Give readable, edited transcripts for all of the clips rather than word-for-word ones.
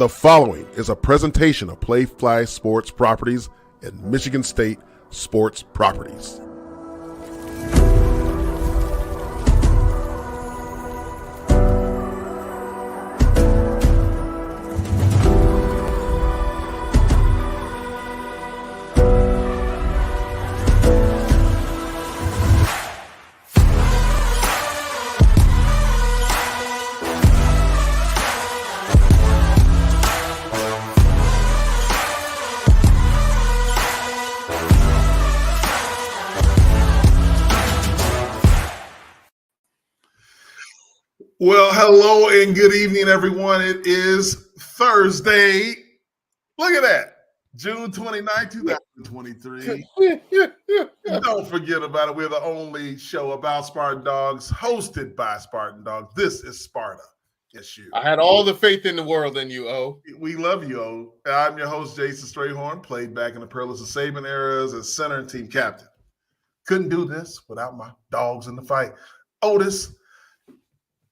The following is a presentation of Playfly Sports Properties and Michigan State Sports Properties. Well, hello and good evening, everyone. It is Thursday. Look at that. June 29, 2023. Don't forget about it. We're the only show about Spartan Dawgs, hosted by Spartan Dawgs. This is Sparta MSU. I had all the faith in the world in you, O. We love you, O. I'm your host, Jason Strayhorn, played back in the perilous of Saban eras as center and team captain. Couldn't do this without my dogs in the fight. Otis,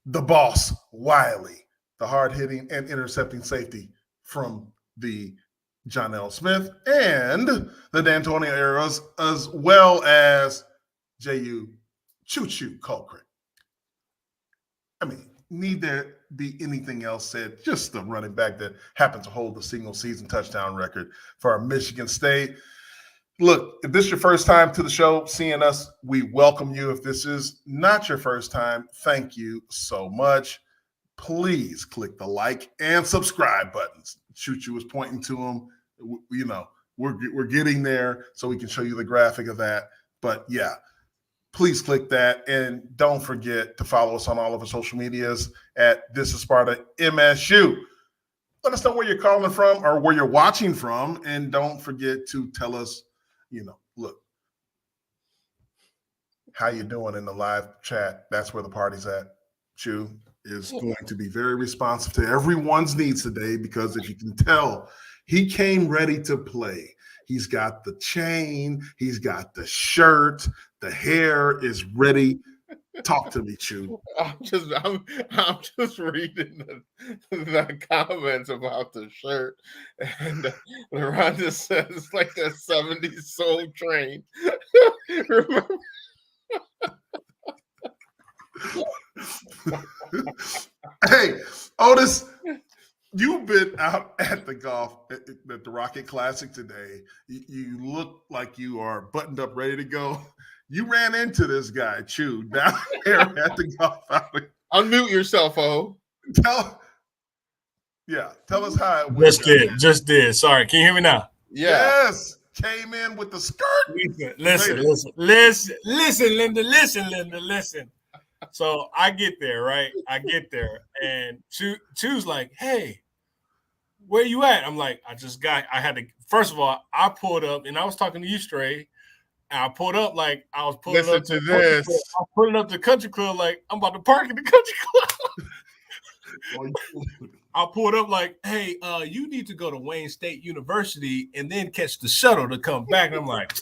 the boss, Wiley, the hard-hitting and intercepting safety from the John L. Smith and the D'Antonio eras, as well as Jehuu Jehuu Caulcrick. I mean, need there be anything else said? Just the running back that happened to hold the single-season touchdown record for our Michigan State. Look, if this is your first time to the show, seeing us, we welcome you. If this is not your first time, thank you so much. Please click the like and subscribe buttons. Choo was pointing to them. You know, we're getting there, so we can show you the graphic of that. But yeah, please click that. And don't forget to follow us on all of our social medias at This is Sparta MSU. Let us know where you're calling from or where you're watching from. And don't forget to tell us, look, how you doing in the live chat? That's where the party's at. Chew is going to be very responsive to everyone's needs today because if you can tell, he came ready to play. He's got the chain. He's got the shirt. The hair is ready. Talk to me, Chew. I'm just reading the comments about the shirt, and Rhonda says it's like that 70s Soul Train. Remember? Hey, Otis, you've been out at the at the Rocket Classic today. You look like you are buttoned up, ready to go. You ran into this guy, Chew, down there at the golf outing. Unmute yourself, O. Tell us how it went. Just did. Sorry, can you hear me now? Yeah. Yes. Came in with the skirt. Listen, Linda, listen. So I get there, right? And Chew's like, hey, where you at? I'm like, first of all, I pulled up and I was talking to you, Stray. I pulled up like I was pulling Listen up to this. I was pulling up the country club like I'm about to park in the country club. I pulled up like, hey, you need to go to Wayne State University and then catch the shuttle to come back. And I'm like,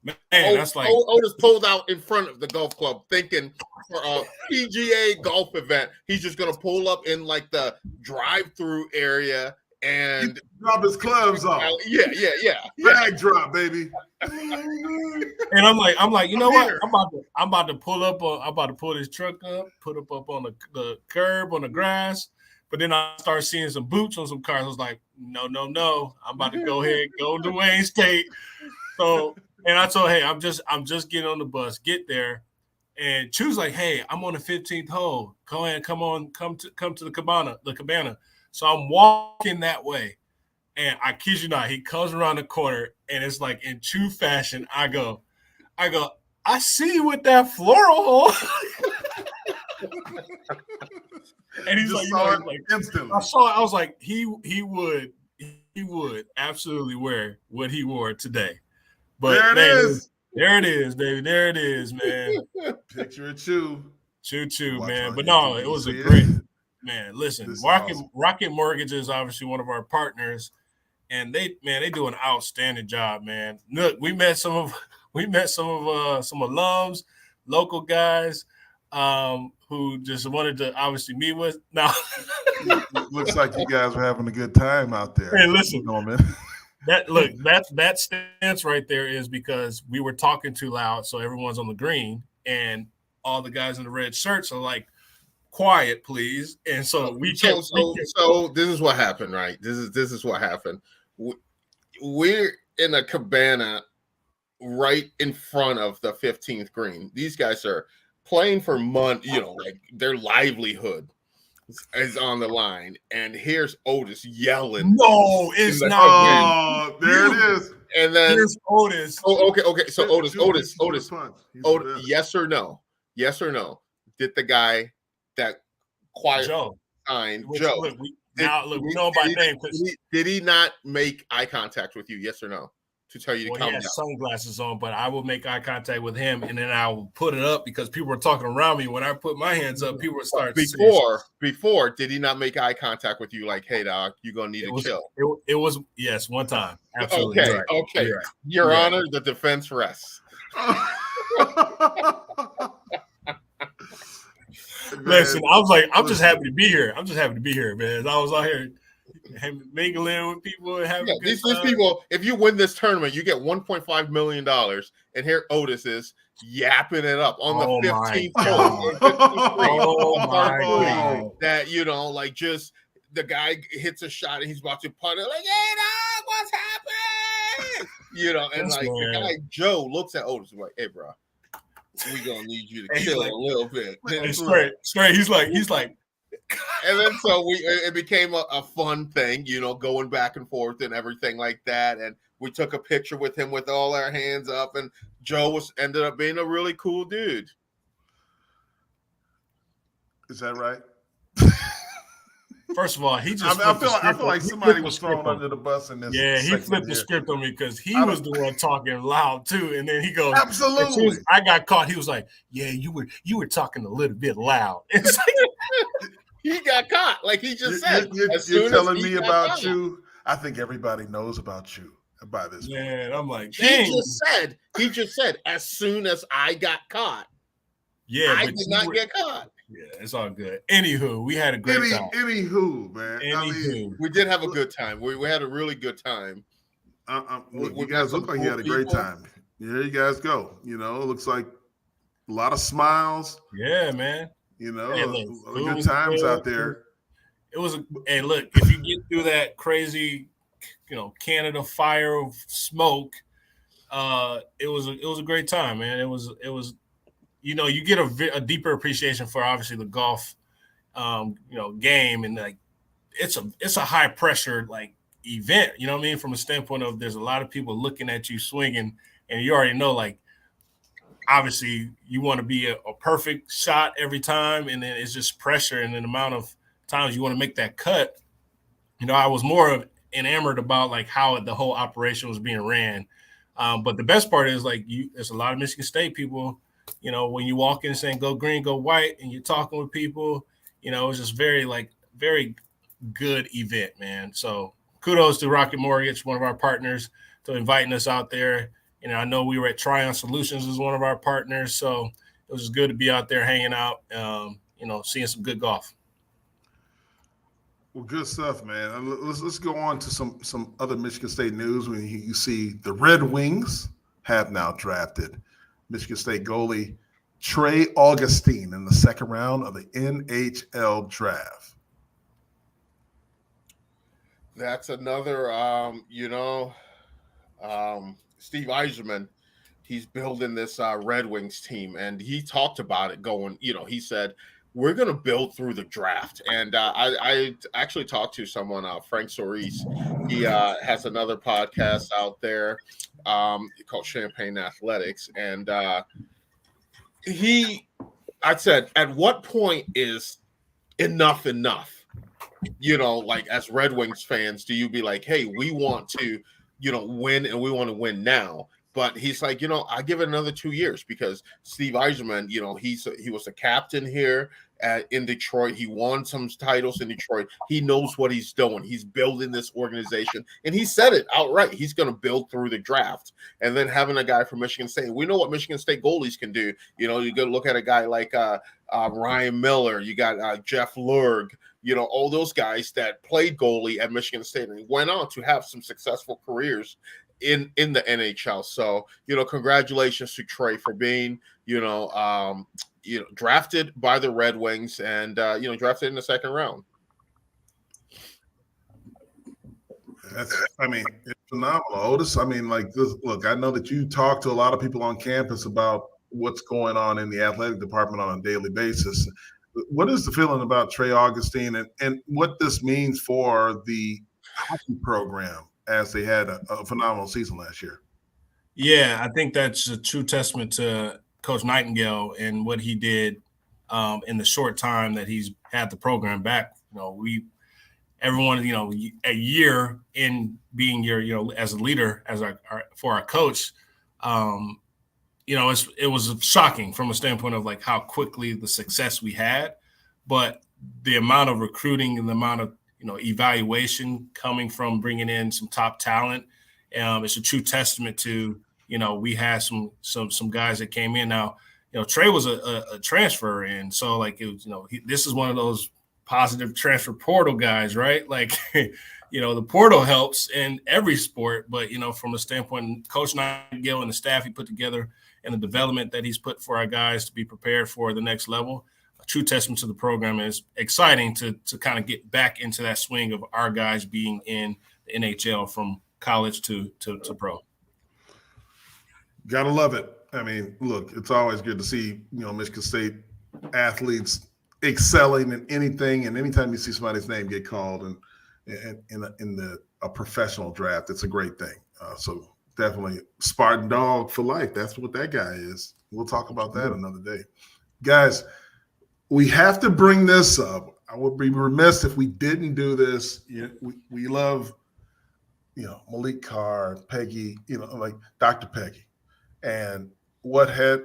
man, that's like Otis pulled out in front of the golf club thinking for a PGA golf event, he's just gonna pull up in like the drive-through area and drop his clubs off. Yeah. Bag drop, baby. And I'm like, you know what? I'm about to pull up. I'm about to pull this truck up, put up on the curb on the grass. But then I start seeing some boots on some cars. I was like, no. I'm about to go ahead, go to Wayne State. So, and I told, hey, I'm just getting on the bus, get there. And Chew's like, hey, I'm on the 15th hole. Go ahead, come to the cabana. So I'm walking that way. And I kid you not, he comes around the corner, and it's like in Chew fashion. I go, I see you with that floral hole. And he's like, instantly. I saw it. I was like, he would absolutely wear what he wore today. But there it is, baby. There it is, man. Picture of Chew, man. But no, it was a great man. Listen, Rocket Mortgage is obviously one of our partners. And they do an outstanding job, man. Look, we met some alums, local guys. who just wanted to obviously meet with. Now, looks like you guys are having a good time out there. Hey, listen, Norman. that stance right there is because we were talking too loud, so everyone's on the green, and all the guys in the red shirts are like, "Quiet, please." And so So this is what happened, right? This is what happened. We're in a cabana right in front of the 15th green. These guys are playing for money, like their livelihood is on the line. And here's Otis yelling. No, it's not. Oh, there it is. And then here's Otis. Oh, okay. So Otis. Yes or no? Did the guy that quiet Joe sign, which, Joe? Look, we know him by name. Did he not make eye contact with you? Yes or no? To tell you to Well, calm he down. has sunglasses on, but I will make eye contact with him, and then I will put it up because people were talking around me. When I put my hands up, people would start. Before, did he not make eye contact with you? Like, hey, dog, you're gonna need to chill. It was yes, one time. Absolutely. Okay, okay. Right. Your Honor, the defense rests. Listen, I was like, I'm just happy to be here. Man. I was out here mingling with people and having these people. If you win this tournament, you get $1.5 million, and here Otis is yapping it up on the 15th hole. Oh my God! That like just the guy hits a shot and he's about to putt it. Like, hey, dog, what's happening? And like the guy Joe looks at Otis and like, hey, bro. We gonna need you to chill a little bit. Straight. He's like, and then so it became a fun thing, going back and forth and everything like that. And we took a picture with him with all our hands up, and Joe ended up being a really cool dude. Is that right? First of all, he just. I feel like somebody was thrown under the bus in this. Yeah, he flipped the script on me because he was the one talking loud too, and then he goes, "Absolutely." As soon as I got caught, he was like, "Yeah, you were talking a little bit loud." It's like, he got caught, like he just said. You're telling me about you. I think everybody knows about you by this point. Yeah, and I'm like, dang. He just said, as soon as I got caught. Yeah, I did not get caught. Yeah, it's all good. Anywho, we had a great time. Anywho, man. We did have a good time. We had a really good time. Look, you guys look like you had a great time. There you guys go. It looks like a lot of smiles. Yeah, man. Good times out there. It was hey, look, if you get through that crazy, Canada fire of smoke, it was a great time, man. It was. You get a deeper appreciation for obviously the golf, game, and like it's a high pressure like event. You know what I mean? From a standpoint of there's a lot of people looking at you swinging, and you already know like obviously you want to be a perfect shot every time, and then it's just pressure, and then the amount of times you want to make that cut. I was more enamored about like how the whole operation was being ran, but the best part is like there's a lot of Michigan State people. When you walk in saying go green, go white, and you're talking with people, it's just very good event, man. So kudos to Rocket Mortgage, one of our partners, to inviting us out there. I know we were at Tryon Solutions as one of our partners. So it was just good to be out there hanging out, seeing some good golf. Well, good stuff, man. Let's go on to some other Michigan State news. When you see the Red Wings have now drafted Michigan State goalie Trey Augustine in the second round of the NHL draft. That's another, Steve Yzerman, he's building this Red Wings team, and he talked about it going, he said, we're going to build through the draft. And I actually talked to someone, Frank Soris. He has another podcast out there called Champagne Athletics. And I said, at what point is enough? Like as Red Wings fans, do you be like, hey, we want to, win, and we want to win now? But he's like, I give it another 2 years because Steve Yzerman, he was a captain here, in Detroit. He won some titles in Detroit. He knows what he's doing. He's building this organization, and he said it outright. He's going to build through the draft. And then having a guy from Michigan State, we know what Michigan State goalies can do. You know, you go look at a guy like Ryan Miller. You got Jeff Lurg. You know, all those guys that played goalie at Michigan State and went on to have some successful careers in the NHL. So, you know, congratulations to Trey for being, drafted by the Red Wings and, drafted in the second round. It's phenomenal, Otis. I mean, like, look, I know that you talk to a lot of people on campus about what's going on in the athletic department on a daily basis. What is the feeling about Trey Augustine and what this means for the hockey program as they had a phenomenal season last year? Yeah, I think that's a true testament to Coach Nightingale and what he did in the short time that he's had the program back. You know, everyone, a year in being as a leader, for our coach, it was shocking from a standpoint of like how quickly the success we had, but the amount of recruiting and the amount of evaluation coming from bringing in some top talent, it's a true testament to we had some guys that came in. Now Trey was a transfer, and so like it was this is one of those positive transfer portal guys, right? Like the portal helps in every sport, but from a standpoint, Coach Nightingale and the staff he put together and the development that he's put for our guys to be prepared for the next level, a true testament to the program. Is exciting to kind of get back into that swing of our guys being in the NHL from college to pro. Gotta love it. I mean, look, it's always good to see, Michigan State athletes excelling in anything, and anytime you see somebody's name get called and in a professional draft, it's a great thing. So definitely Spartan Dawg for life. That's what that guy is. We'll talk about that another day. Guys, we have to bring this up. I would be remiss if we didn't do this. We love, Malik Carr, Peggy, like Dr. Peggy. And what had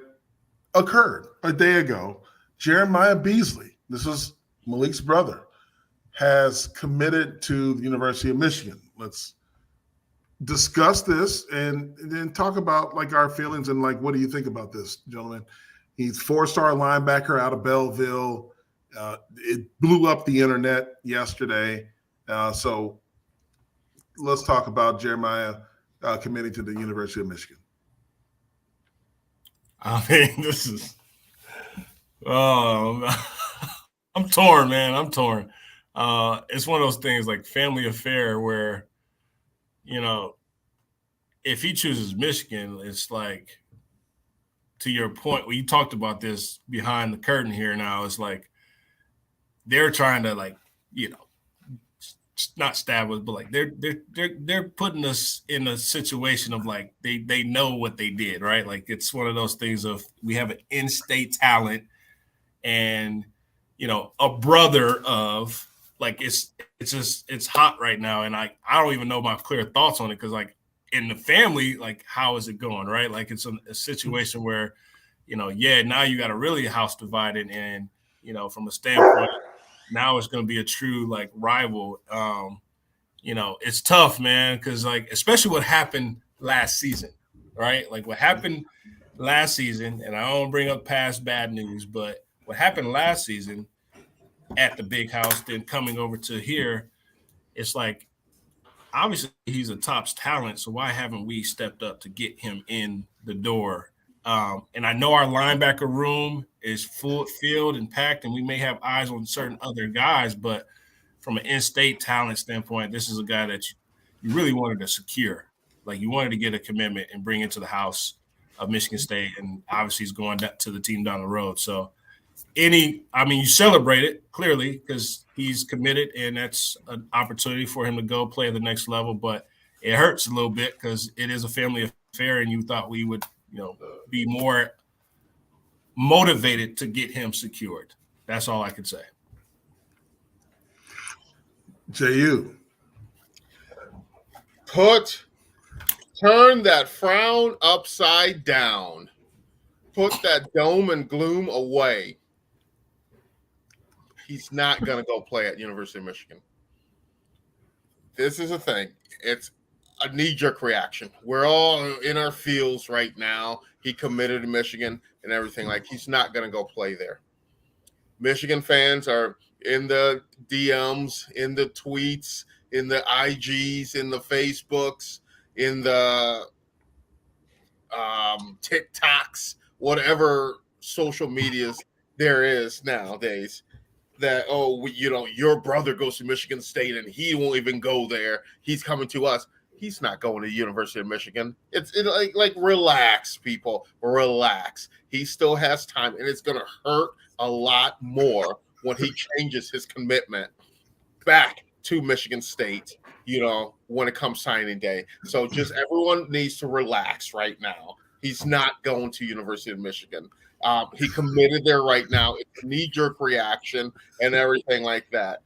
occurred a day ago, Jeremiah Beasley, this is Malik's brother, has committed to the University of Michigan. Let's discuss this and then talk about like our feelings and like, what do you think about this, gentlemen? He's 4-star linebacker out of Belleville. It blew up the internet yesterday. So let's talk about Jeremiah committing to the University of Michigan. I mean, this is I'm torn, man. I'm torn. It's one of those things like family affair where, if he chooses Michigan, it's like, to your point, when you talked about this behind the curtain here now, it's like they're trying to like, not stab us, but like they're putting us in a situation of like they know what they did, right? Like it's one of those things of we have an in-state talent and a brother of like it's hot right now, and I don't even know my clear thoughts on it because like in the family, like how is it going, right? Like it's a situation where now you got a really house divided, and from a standpoint. Now it's going to be a true like rival. It's tough, man, because like especially what happened last season, right? Like what happened last season, and I don't bring up past bad news, but what happened last season at the big house, then coming over to here, it's like obviously he's a top talent, so why haven't we stepped up to get him in the door? And I know our linebacker room is filled and packed, and we may have eyes on certain other guys, but from an in-state talent standpoint, this is a guy that you really wanted to secure. Like you wanted to get a commitment and bring into the house of Michigan State, and obviously he's going to the team down the road. So you celebrate it clearly because he's committed, and that's an opportunity for him to go play at the next level, but it hurts a little bit because it is a family affair, and you thought we would be more motivated to get him secured. That's all I can say. Jehuu. Turn that frown upside down. Put that dome and gloom away. he's not going to go play at University of Michigan. This is a thing. It's a knee-jerk reaction. We're all in our feels right now. He committed to Michigan and everything. Like, he's not going to go play there. Michigan fans are in the DMs, in the tweets, in the IGs, in the Facebooks, in the TikToks, whatever social medias there is nowadays, that, your brother goes to Michigan State and he won't even go there. He's coming to us. He's not going to the University of Michigan. It's like relax, people. Relax. He still has time, and it's going to hurt a lot more when he changes his commitment back to Michigan State, when it comes signing day. So just everyone needs to relax right now. He's not going to University of Michigan. He committed there right now. It's a knee-jerk reaction and everything like that.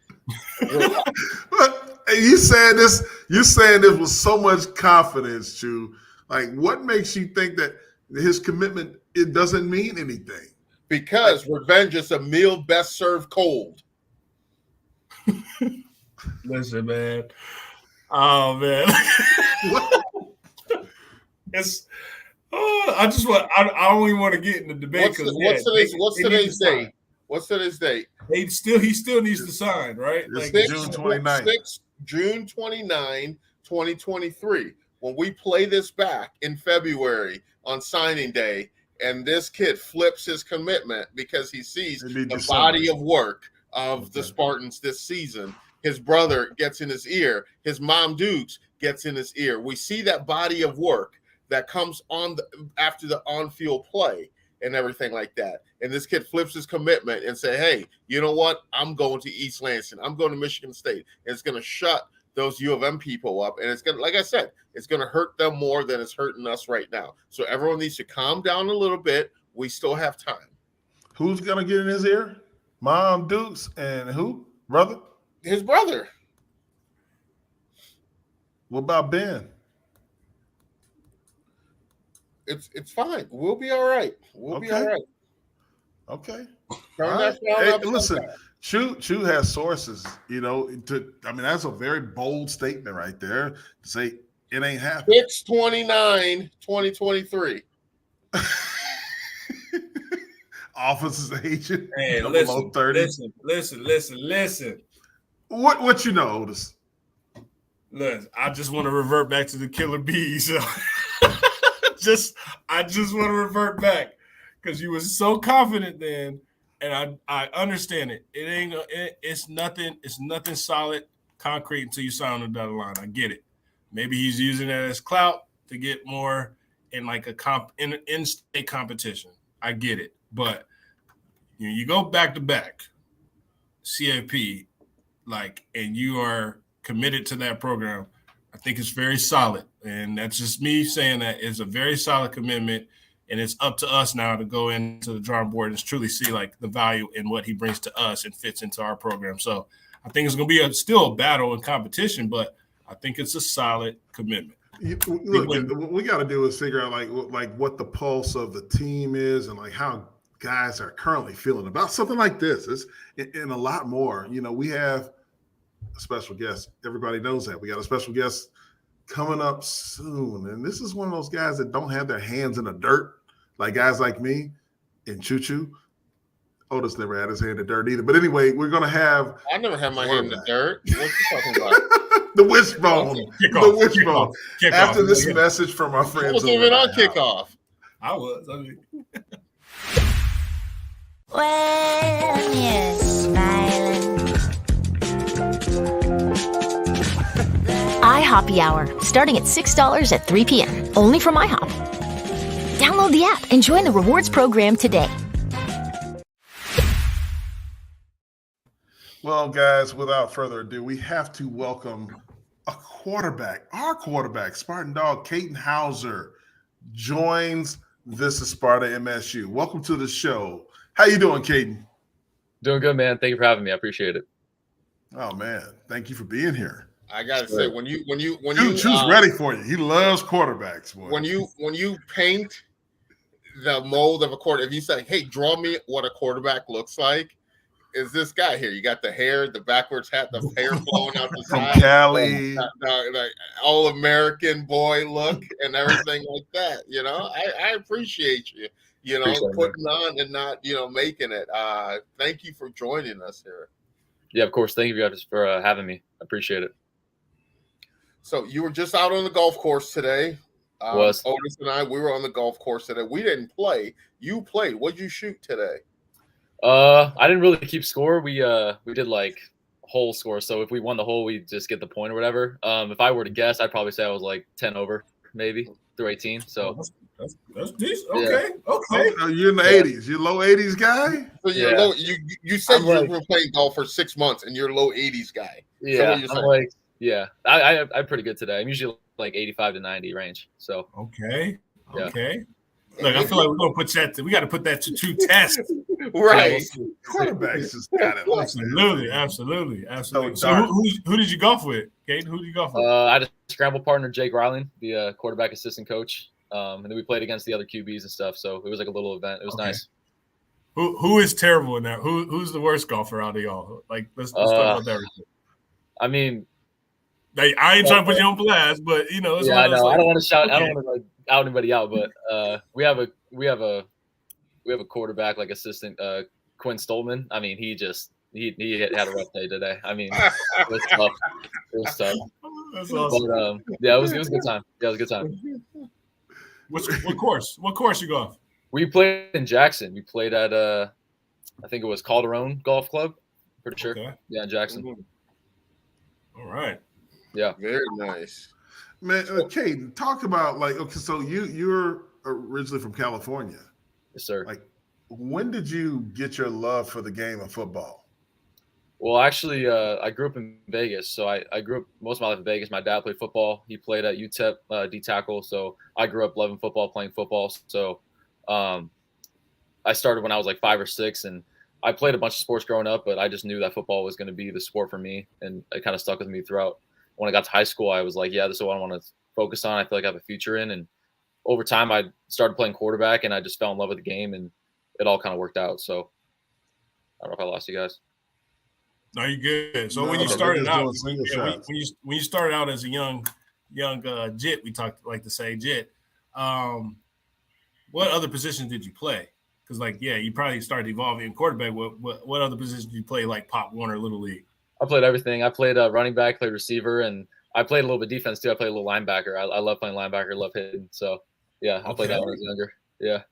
You saying this with so much confidence, Chew. Like, what makes you think that his commitment, it doesn't mean anything? Because revenge is a meal best served cold. Listen, man. Oh, man. I don't even want to get in the debate. What's today's date? What's today's date? He still needs to sign, right? Like June 29th. June 29, 2023. When we play this back in February on signing day, and this kid flips his commitment because he sees the body of work of the Spartans this season. His brother gets in his ear. His mom Dukes gets in his ear. We see that body of work that comes after the on-field play and everything like that. And this kid flips his commitment and say, hey, you know what? I'm going to East Lansing. I'm going to Michigan State. And it's going to shut those U of M people up. And it's going to, like I said, it's going to hurt them more than it's hurting us right now. So everyone needs to calm down a little bit. We still have time. Who's going to get in his ear? Mom Dukes and who? Brother? His brother. What about Ben? It's fine. We'll be all right. We'll be all right. Okay. Listen, Chew has sources, that's a very bold statement right there to say it ain't happening. 6/29/2023. Officer's agent. Hey, listen. What you know, Otis? Listen, I just want to revert back to the Killer Bees. I just want to revert back because you were so confident then, and I understand it. It's nothing solid, concrete until you sign on the dotted line. I get it. Maybe he's using that as clout to get more in like in-state competition. I get it, but you go back to back, CAP, and you are committed to that program. I think it's very solid, and that's just me saying that it's a very solid commitment, and it's up to us now to go into the drawing board and truly see the value in what he brings to us and fits into our program. So I think it's going to be still a battle and competition, but I think it's a solid commitment. Look, what we got to do is figure out what the pulse of the team is and how guys are currently feeling about something like this. It's and a lot more. We have a special guest. Everybody knows that. We got a special guest coming up soon. And this is one of those guys that don't have their hands in the dirt, like guys like me and Choo. Otis never had his hand in the dirt either. But anyway, we're going to have... I never had my hand in the dirt. What are you talking about? The wishbone. The wishbone. After this message from our friends. I wasn't even on kickoff. I was. When you're smiling. iHoppy Hour, starting at $6 at 3 p.m. Only from iHop. Download the app and join the rewards program today. Well, guys, without further ado, we have to welcome our quarterback, Spartan Dawg, Katin Hauser, joins This is Sparta MSU. Welcome to the show. How you doing, Katin? Doing good, man. Thank you for having me. I appreciate it. Oh, man. Thank you for being here. I gotta say, when you Chew's ready for you. He loves quarterbacks. Boy. When you paint the mold of a quarterback, if you say, "Hey, draw me what a quarterback looks like," is this guy here. You got the hair, the backwards hat, the hair flowing out the From side. Cali. Like all-American boy look and everything like that. I appreciate you, Appreciate it, putting on and not, making it. Thank you for joining us here. Yeah, of course. Thank you guys for having me. I appreciate it. So you were just out on the golf course today. Was. Otis and I, we were on the golf course today. We didn't play. You played. What'd you shoot today? I didn't really keep score. We did like hole score. So if we won the hole, we just get the point or whatever. If I were to guess, I'd probably say I was like 10 over, maybe through 18. So that's decent. Okay, okay. So you're in the 80s. You're low 80s guy. So you're Yeah. low. You said I'm you've like- been playing golf for 6 months and you're low 80s guy. yeah, what you're I'm saying? like, yeah, I'm pretty good today. I'm usually like 85 to 90 range. So Okay. Yeah. Okay. Look, I feel like we're gonna put that. We got to put that to test. Right. Quarterbacks just got it. Absolutely. So dark. who did you golf with, Katin? Who did you golf with? I had a scramble partner, Jake Ryland, the quarterback assistant coach. And then we played against the other QBs and stuff. So it was like a little event. It was Okay. nice. Who is terrible in that? Who's the worst golfer out of y'all? Like let's talk about that. I mean, Like, I ain't trying to put you on blast, but it's yeah, one I of those, know. like, I don't want to shout. okay. I don't want to like out anybody out, but we have a quarterback like assistant, Quinn Stolman. I mean, he had a rough day today. I mean, it was tough. It was tough. That's awesome. But yeah, it was a good time. Yeah, it was a good time. What course? What course you golf? We played in Jackson. We played at I think it was Calderon Golf Club. Pretty sure. Okay. Yeah, in Jackson. All right. Yeah. Very nice. Man, Katin, talk about like, okay, so you're originally from California. Yes, sir. Like, when did you get your love for the game of football? Well, actually, I grew up in Vegas, so I grew up most of my life in Vegas. My dad played football. He played at UTEP D tackle, so I grew up loving football, playing football. So I started when I was like 5 or 6, and I played a bunch of sports growing up, but I just knew that football was going to be the sport for me, and it kind of stuck with me throughout. When I got to high school, I was like, yeah, this is what I want to focus on. I feel like I have a future in, and over time, I started playing quarterback, and I just fell in love with the game, and it all kind of worked out. So I don't know if I lost you guys. No, you good. So No, when you we're started just out, doing single shots. when you started out as a young jit, we like to say jit. What other positions did you play? Because you probably started evolving in quarterback. What other positions did you play, like Pop Warner Little League? I played everything. I played running back, played receiver, and I played a little bit defense too. I played a little linebacker. I love playing linebacker, love hitting. So yeah, I played that when I was younger. Yeah.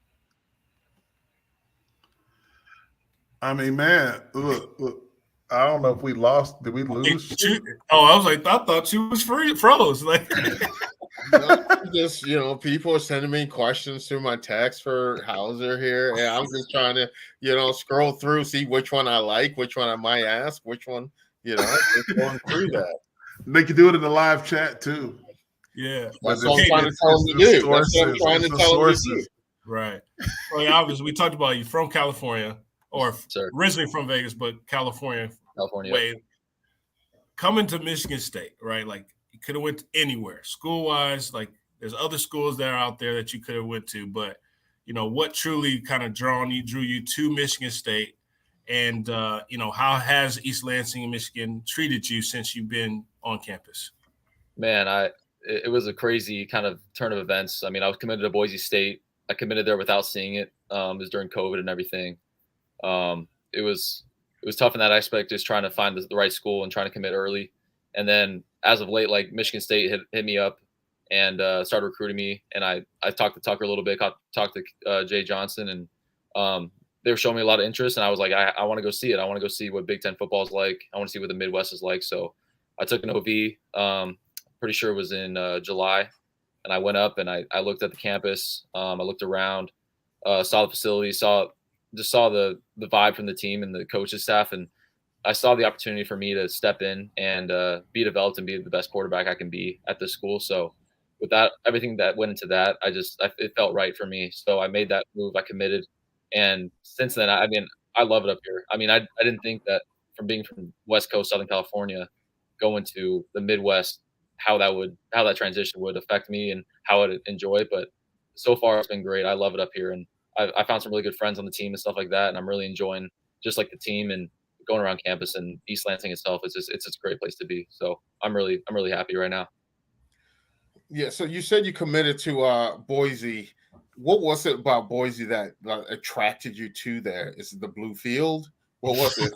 I mean, man, look. I don't know if we lost. Did we lose? I was like, I thought you was froze. Like, Just people are sending me questions through my text for Hauser here, and I'm just trying to scroll through, see which one I like, which one I might ask, which one just going through that. They can do it in the live chat too. yeah, That's But what I'm trying to it's tell them to the do. That's what I'm sources, trying to it's the tell them to do. sources. right. Well, obviously, we talked about you from California, or Sir. originally from Vegas, but California California. way. Coming to Michigan State, right? Like, you could have went anywhere, school wise. Like, there's other schools that are out there that you could have went to, but what truly kind of drew you to Michigan State, and how has East Lansing, Michigan, treated you since you've been on campus? Man, it was a crazy kind of turn of events. I mean, I was committed to Boise State. I committed there without seeing it. It was during COVID and everything. It was tough in that aspect, just trying to find the right school and trying to commit early. And then as of late, like Michigan State hit me up and started recruiting me. And I talked to Tucker a little bit, talked to Jay Johnson, and they were showing me a lot of interest. And I was like, I want to go see it. I want to go see what Big Ten football is like. I want to see what the Midwest is like. So I took an OV, pretty sure it was in July. And I went up and I looked at the campus. I looked around, saw the facility, saw the vibe from the team and the coaches staff. And I saw the opportunity for me to step in and be developed and be the best quarterback I can be at this school. So with that, everything that went into that, it felt right for me. So I made that move. I committed. And since then, I love it up here. I mean, I didn't think that from being from West Coast, Southern California, going to the Midwest, how that transition would affect me and how I'd enjoy it. But so far it's been great. I love it up here. And I found some really good friends on the team and stuff like that. And I'm really enjoying just like the team and going around campus, and East Lansing itself is just it's a great place to be. So I'm really happy right now. Yeah. So you said you committed to Boise. What was it about Boise that attracted you to there? Is it the blue field? What was it?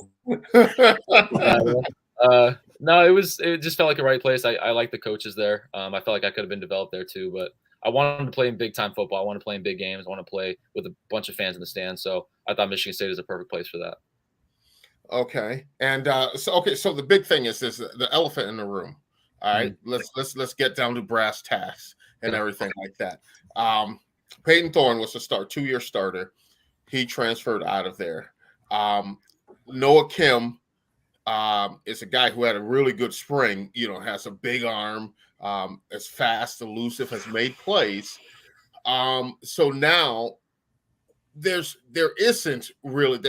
No, it just felt like the right place. I like the coaches there. I felt like I could have been developed there too, but I wanted to play in big time football. I want to play in big games. I want to play with a bunch of fans in the stands. So I thought Michigan State is a perfect place for that. Okay. And so the big thing is this, the elephant in the room. All right. Let's get down to brass tacks and everything like that. Peyton Thorne was a 2-year starter. He transferred out of there. Noah Kim is a guy who had a really good spring, has a big arm, is fast, elusive, has made plays. So now there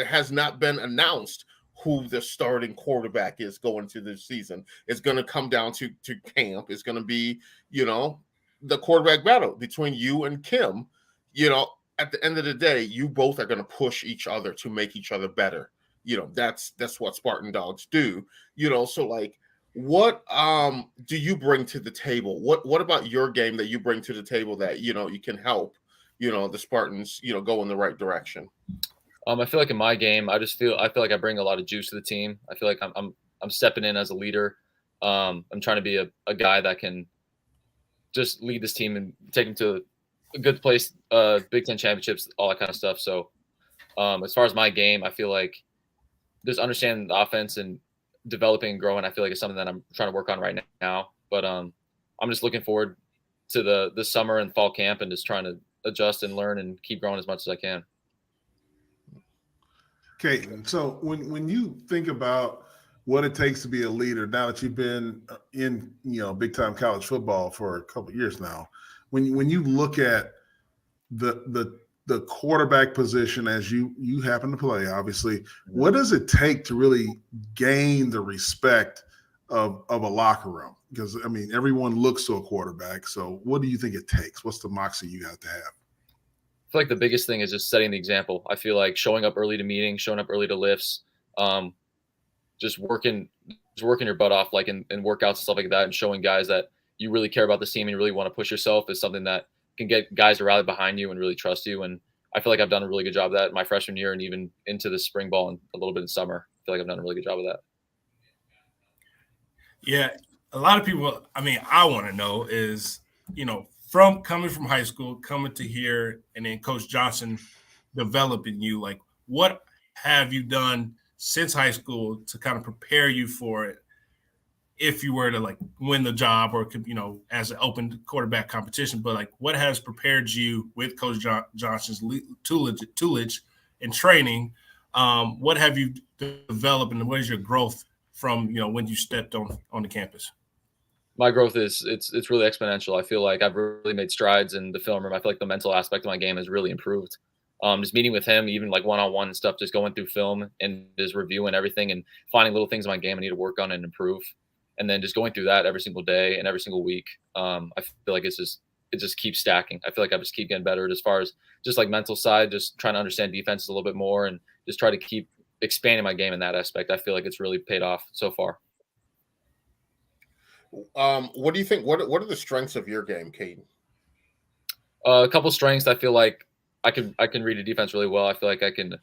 has not been announced who the starting quarterback is going to this season. It's going to come down to camp. It's going to be, the quarterback battle between you and Kim. At the end of the day, you both are going to push each other to make each other better. That's what Spartan Dawgs do. So like, what do you bring to the table? What about your game that you bring to the table that you can help the Spartans go in the right direction? I feel like in my game, I feel like I bring a lot of juice to the team. I feel like I'm stepping in as a leader. I'm trying to be a guy that can just lead this team and take them to a good place, Big Ten championships, all that kind of stuff. So as far as my game, I feel like just understanding the offense and developing and growing, I feel like it's something that I'm trying to work on right now. But I'm just looking forward to the summer and fall camp and just trying to adjust and learn and keep growing as much as I can. Katin, so when you think about what it takes to be a leader, now that you've been in big time college football for a couple of years now, when you look at the quarterback position as you happen to play, obviously, what does it take to really gain the respect of a locker room? Because I mean, everyone looks to a quarterback. So what do you think it takes? What's the moxie you have to have? I feel like the biggest thing is just setting the example. I feel like showing up early to meetings, showing up early to lifts, just working your butt off, like in workouts and stuff like that, and showing guys that you really care about the team and you really want to push yourself is something that can get guys to rally behind you and really trust you. And I feel like I've done a really good job of that my freshman year and even into the spring ball and a little bit in summer. I feel like I've done a really good job of that. Yeah, a lot of people, I want to know is, from coming from high school, coming to here, and then Coach Johnson developing you, like, what have you done since high school to kind of prepare you for it if you were to, like, win the job or, as an open quarterback competition? But, like, what has prepared you with Coach Johnson's toolage and training? What have you developed, and what is your growth from, when you stepped on the campus? My growth it's really exponential. I feel like I've really made strides in the film room. I feel like the mental aspect of my game has really improved. Just meeting with him, even like one-on-one and stuff, just going through film and just reviewing everything and finding little things in my game I need to work on and improve. And then just going through that every single day and every single week. I feel like it just keeps stacking. I feel like I just keep getting better as far as just like mental side, just trying to understand defenses a little bit more and just try to keep expanding my game in that aspect. I feel like it's really paid off so far. What do you think? What are the strengths of your game, Katin? A couple strengths. I feel like I can read a defense really well. I feel like I can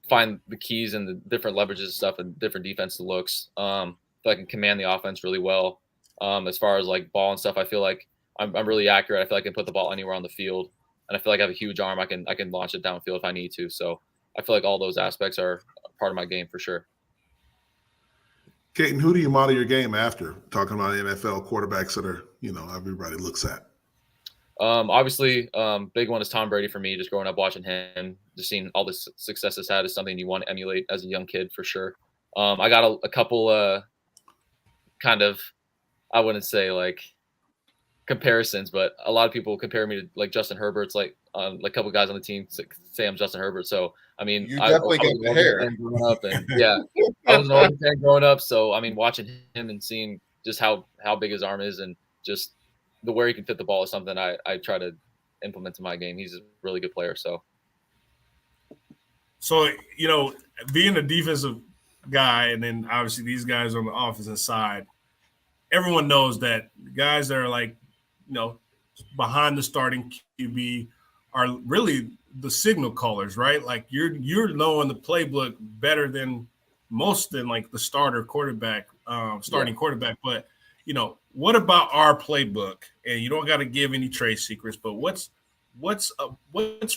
find the keys and the different leverages and stuff and different defensive looks. I feel like I can command the offense really well. As far as like ball and stuff, I feel like I'm really accurate. I feel like I can put the ball anywhere on the field, and I feel like I have a huge arm. I can launch it downfield if I need to. So I feel like all those aspects are part of my game for sure. Katin, who do you model your game after? Talking about NFL quarterbacks that are, everybody looks at. Obviously, big one is Tom Brady for me. Just growing up watching him, just seeing all the success he's had is something you want to emulate as a young kid for sure. I got a couple kind of, I wouldn't say like comparisons, but a lot of people compare me to like Justin Herbert's like a couple guys on the team say I'm Justin Herbert. So I mean, you definitely got the hair. Growing up and, yeah, I was an Oregon fan growing up. So I mean, watching him and seeing just how big his arm is and just the where he can fit the ball is something I try to implement in my game. He's a really good player. So being a defensive guy, and then obviously these guys on the offensive side, everyone knows that guys that are like, behind the starting QB are really the signal callers, right? Like you're knowing the playbook better than most than like the starting quarterback. But what about our playbook? And you don't got to give any trade secrets, but what's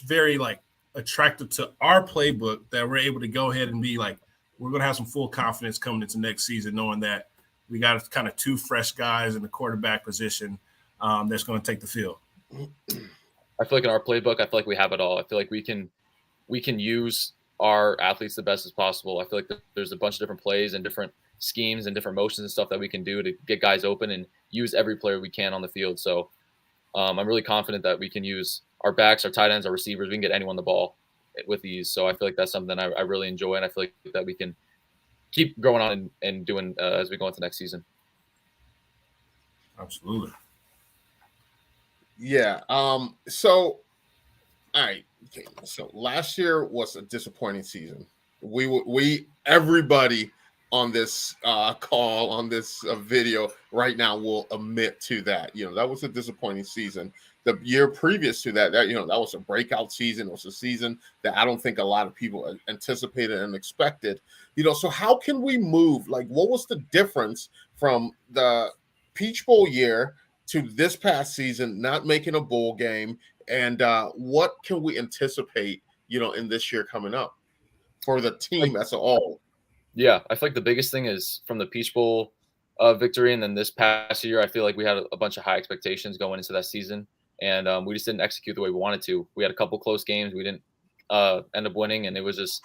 very like attractive to our playbook that we're able to go ahead and be like, we're going to have some full confidence coming into next season, knowing that we got kind of two fresh guys in the quarterback position that's going to take the field. I feel like in our playbook, I feel like we have it all. I feel like we can use our athletes the best as possible. I feel like there's a bunch of different plays and different schemes and different motions and stuff that we can do to get guys open and use every player we can on the field. So I'm really confident that we can use our backs, our tight ends, our receivers. We can get anyone the ball with these. So I feel like that's something I really enjoy, and I feel like that we can keep going on and doing as we go into next season. Absolutely. Yeah. So, all right. Okay. So last year was a disappointing season. Everybody on this call, on this video right now will admit to that. That was a disappointing season. The year previous to that, that was a breakout season. It was a season that I don't think a lot of people anticipated and expected. So how can we move? Like, what was the difference from the Peach Bowl year to this past season, not making a bowl game? And what can we anticipate, in this year coming up for the team as a whole? Yeah, I feel like the biggest thing is from the Peach Bowl victory, and then this past year, I feel like we had a bunch of high expectations going into that season, and we just didn't execute the way we wanted to. We had a couple close games, we didn't end up winning, and we just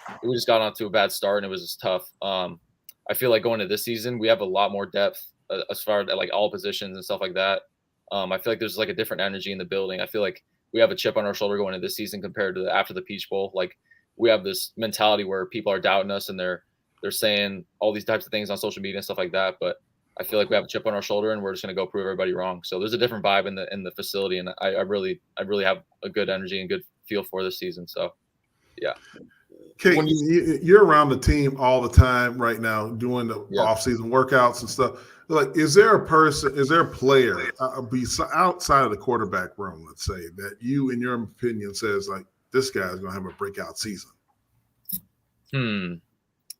got off to a bad start, and it was just tough. I feel like going into this season, we have a lot more depth as far as like all positions and stuff like that. I feel like there's like a different energy in the building. I feel like we have a chip on our shoulder going into this season compared to after the Peach Bowl. Like, we have this mentality where people are doubting us and they're saying all these types of things on social media and stuff like that. But I feel like we have a chip on our shoulder and we're just going to go prove everybody wrong. So there's a different vibe in the facility, and I really have a good energy and good feel for this season. So, yeah. Okay, you're around the team all the time right now, doing the off-season workouts and stuff. Like, is there a player outside of the quarterback room, let's say, that you, in your opinion, says like, this guy's going to have a breakout season?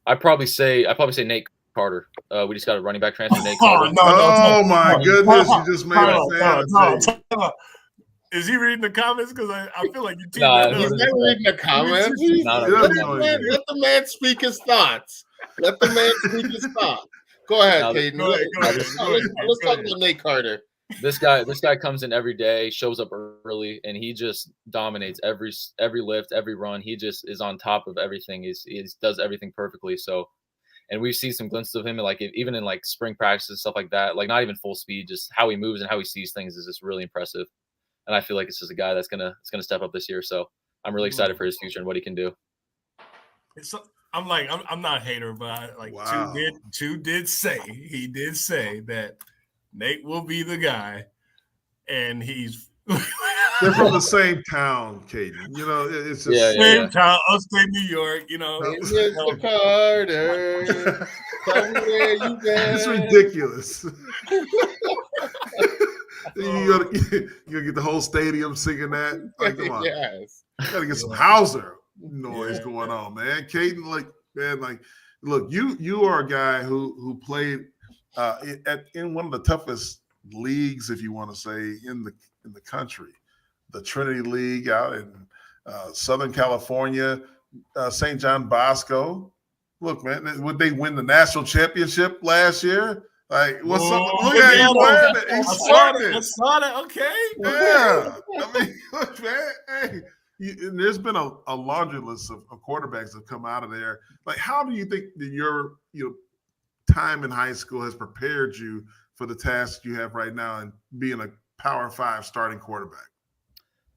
I'd probably say Nate Carter. We just got a running back transfer, Nate Carter. My goodness, you just made a fan. Is he reading the comments? Because I feel like you. He's not reading the comments. Let the man speak his thoughts. Go ahead, Katin. Let's talk about Nate Carter. This guy comes in every day, shows up early, and he just dominates every lift, every run. He just is on top of everything. He does everything perfectly. So, and we've seen some glimpses of him, like even in like spring practices and stuff like that. Like, not even full speed, just how he moves and how he sees things is just really impressive. And I feel like it's just a guy that's gonna step up this year. So I'm really excited for his future and what he can do. I'm not a hater, but Chew did say that Nate will be the guy, and he's they're from the same town, Katin. It's just same town, upstate New York. Mr. Carter, tell me where you been. It's ridiculous. You gotta get the whole stadium singing that. Like, come on. Yes. You gotta get some Hauser noise going on, man. Katin, look, you are a guy who played in one of the toughest leagues, if you want to say, in the country, the Trinity League out in Southern California, St. John Bosco. Look, man, would they win the national championship last year? Like, what's up? Look at him wearing it. He's starting. I saw that. Okay. Yeah. I mean, look, man. Hey, there's been a laundry list of quarterbacks that have come out of there. Like, how do you think that your time in high school has prepared you for the task you have right now and being a Power 5 starting quarterback?